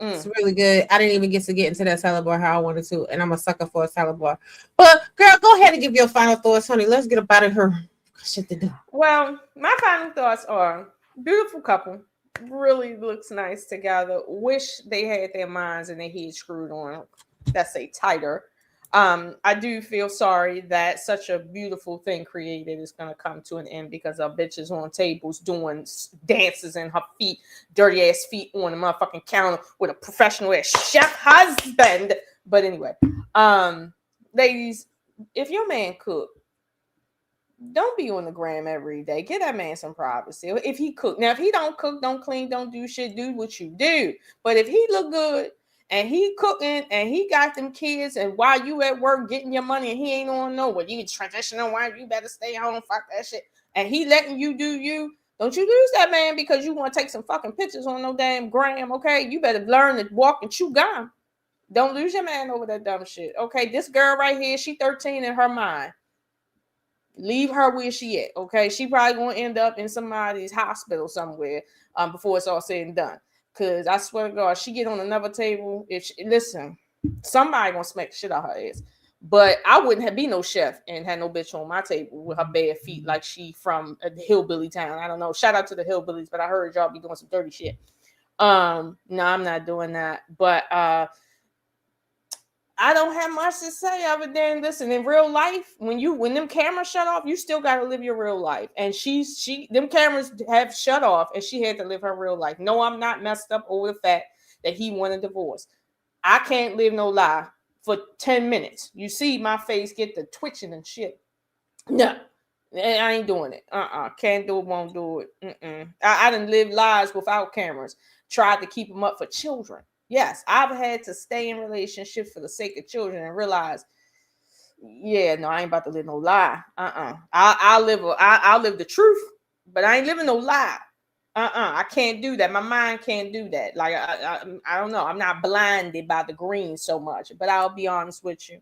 Speaker 1: It's really good. I didn't even get into that salad bar how I wanted to, and I'm a sucker for a salad bar. But girl, go ahead and give your final thoughts, honey. Let's get up out of here. Shit to do.
Speaker 4: Well, my final thoughts are beautiful couple. Really looks nice together. Wish they had their minds and their heads screwed on, let's say, tighter. I do feel sorry that such a beautiful thing created is going to come to an end because our bitches on tables doing dances and her feet, dirty ass feet on the motherfucking counter with a professional ass chef husband. But anyway, ladies, if your man cook, don't be on the gram every day. Give that man some privacy. If he cook, now if he don't cook, don't clean, don't do shit, do what you do. But if he look good and he cooking and he got them kids, and while you at work getting your money and he ain't on nowhere, you transitional wife, you better stay home, fuck that shit. And he letting you do you. Don't you lose that man because you want to take some fucking pictures on no damn gram, okay? You better learn to walk and chew gum. Don't lose your man over that dumb shit, okay? This girl right here, she 13 in her mind. Leave her where she at, okay? She probably gonna end up in somebody's hospital somewhere before it's all said and done. Cause I swear to God, she get on another table. Listen, somebody gonna smack the shit out her ass. But I wouldn't have been no chef and had no bitch on my table with her bare feet like she from a hillbilly town. I don't know. Shout out to the hillbillies, but I heard y'all be doing some dirty shit. No, I'm not doing that. But I don't have much to say other than listen, in real life, when them cameras shut off, you still gotta live your real life. And them cameras have shut off and she had to live her real life. No, I'm not messed up over the fact that he wanted a divorce. I can't live no lie for 10 minutes. You see my face get the twitching and shit. No, I ain't doing it. Can't do it, won't do it. I done lived lives without cameras. Tried to keep them up for children. Yes, I've had to stay in relationships for the sake of children and realize, yeah, no, I ain't about to live no lie. I'll live the truth, but I ain't living no lie. I can't do that. My mind can't do that. Like I don't know. I'm not blinded by the green so much. But I'll be honest with you.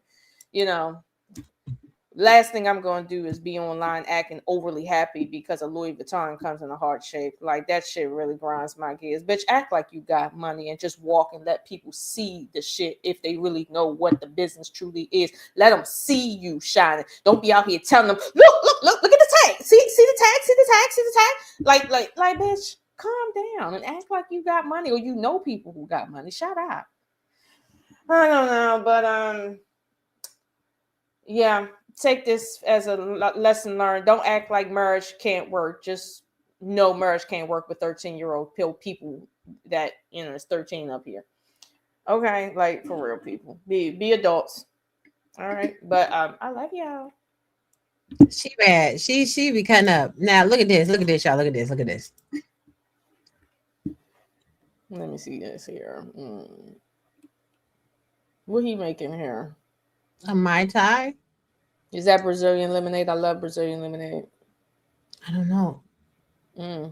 Speaker 4: You know, last thing I'm going to do is be online acting overly happy because a Louis Vuitton comes in a heart shape. Like, that shit really grinds my gears. Bitch, act like you got money and just walk and let people see the shit if they really know what the business truly is. Let them see you shining. Don't be out here telling them, look at the tag. See the tag. Like, bitch, calm down and act like you got money or you know people who got money. Shut up. I don't know, but yeah. Take this as a lesson learned. Don't act like marriage can't work. Just know marriage can't work with 13-year-old people that, it's 13 up here. Okay, like, for real, people. Be adults. All right, but I love y'all.
Speaker 1: She bad. She be cutting up. Now look at this, y'all. Look at this.
Speaker 4: Let me see this here. What he making here?
Speaker 1: A Mai Tai?
Speaker 4: Is that Brazilian lemonade? I love Brazilian lemonade.
Speaker 1: I don't know. Look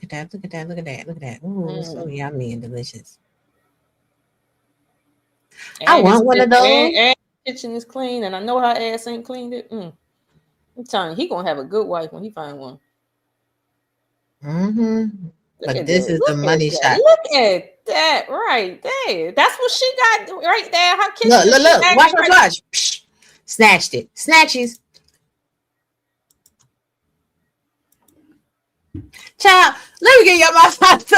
Speaker 1: at that. Ooh, so yummy and delicious. And I want one of those.
Speaker 4: And kitchen is clean, and I know her ass ain't cleaned it. I'm telling you, he gonna have a good wife when he find one.
Speaker 1: But this is the money shot.
Speaker 4: Look at that right there. That's what she got right there. Her kitchen.
Speaker 1: Look. Watch. Psh, snatched it. Snatches. Child, let me get your my thoughts.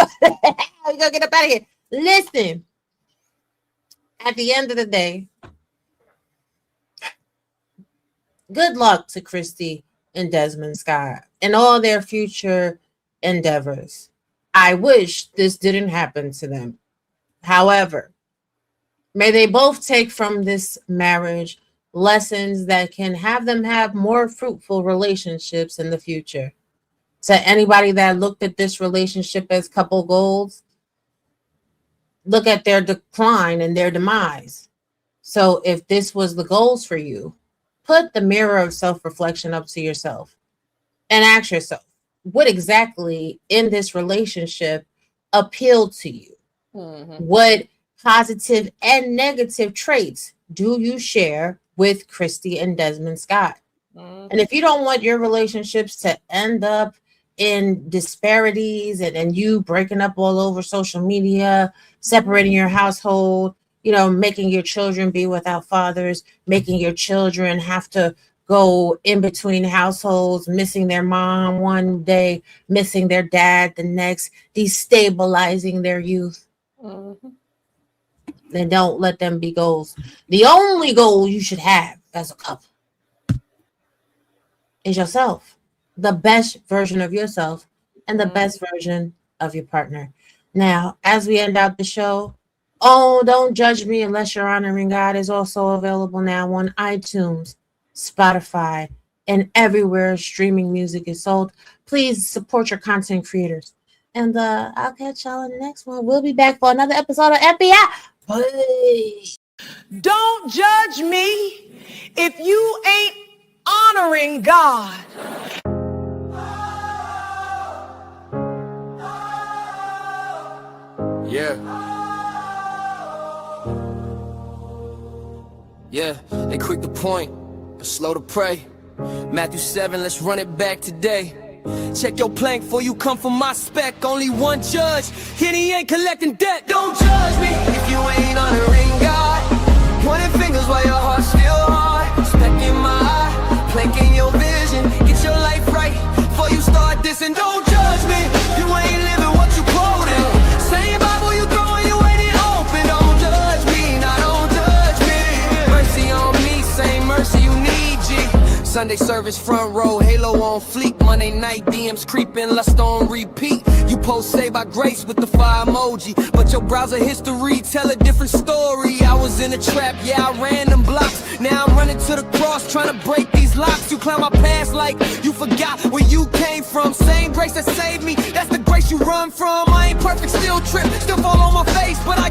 Speaker 1: We gonna get up out of here. Listen, at the end of the day, good luck to Kristy and Desmond Scott and all their future endeavors. I wish this didn't happen to them. However, may they both take from this marriage lessons that can have them have more fruitful relationships in the future. To anybody that looked at this relationship as couple goals, look at their decline and their demise. So if this was the goals for you, put the mirror of self-reflection up to yourself and ask yourself, what exactly in this relationship appealed to you? What positive and negative traits do you share with Kristy and Desmond Scott? And if you don't want your relationships to end up in disparities and you breaking up all over social media, separating your household, making your children be without fathers, making your children have to go in between households, missing their mom one day, missing their dad the next, destabilizing their youth. Then don't let them be goals. The only goal you should have as a couple is yourself, the best version of yourself and the best version of your partner. Now, as we end out the show, Don't Judge Me Unless You're Honoring God is also available now on iTunes, Spotify, and everywhere streaming music is sold. Please support your content creators. And I'll catch y'all in the next one. We'll be back for another episode of FBI. Bye.
Speaker 6: Don't judge me if you ain't honoring God.
Speaker 7: Yeah, they quick to point, but slow to pray. Matthew 7, let's run it back today. Check your plank before you come for my spec. Only one judge, and he ain't collecting debt. Don't judge me if you ain't honoring God. Pointing fingers while your heart's still hard. Speck in my eye, plank in your vision. Get your life right before you start dissing. Don't judge me if you ain't living what you quoting. Same Bible you throwing, you ain't it open. Don't judge me, now don't judge me. Mercy on me, same mercy you need, G. Sunday service front row, halo on fleek. Monday night DMs creeping, lust on repeat. You post saved by grace with the fire emoji, but your browser history tell a different story. I was in a trap, yeah, I ran them blocks. Now I'm running to the cross, trying to break these locks. You clown my past like you forgot where you came from. Same grace that saved me, that's the grace you run from. I ain't perfect, still trip, still fall on my face, but I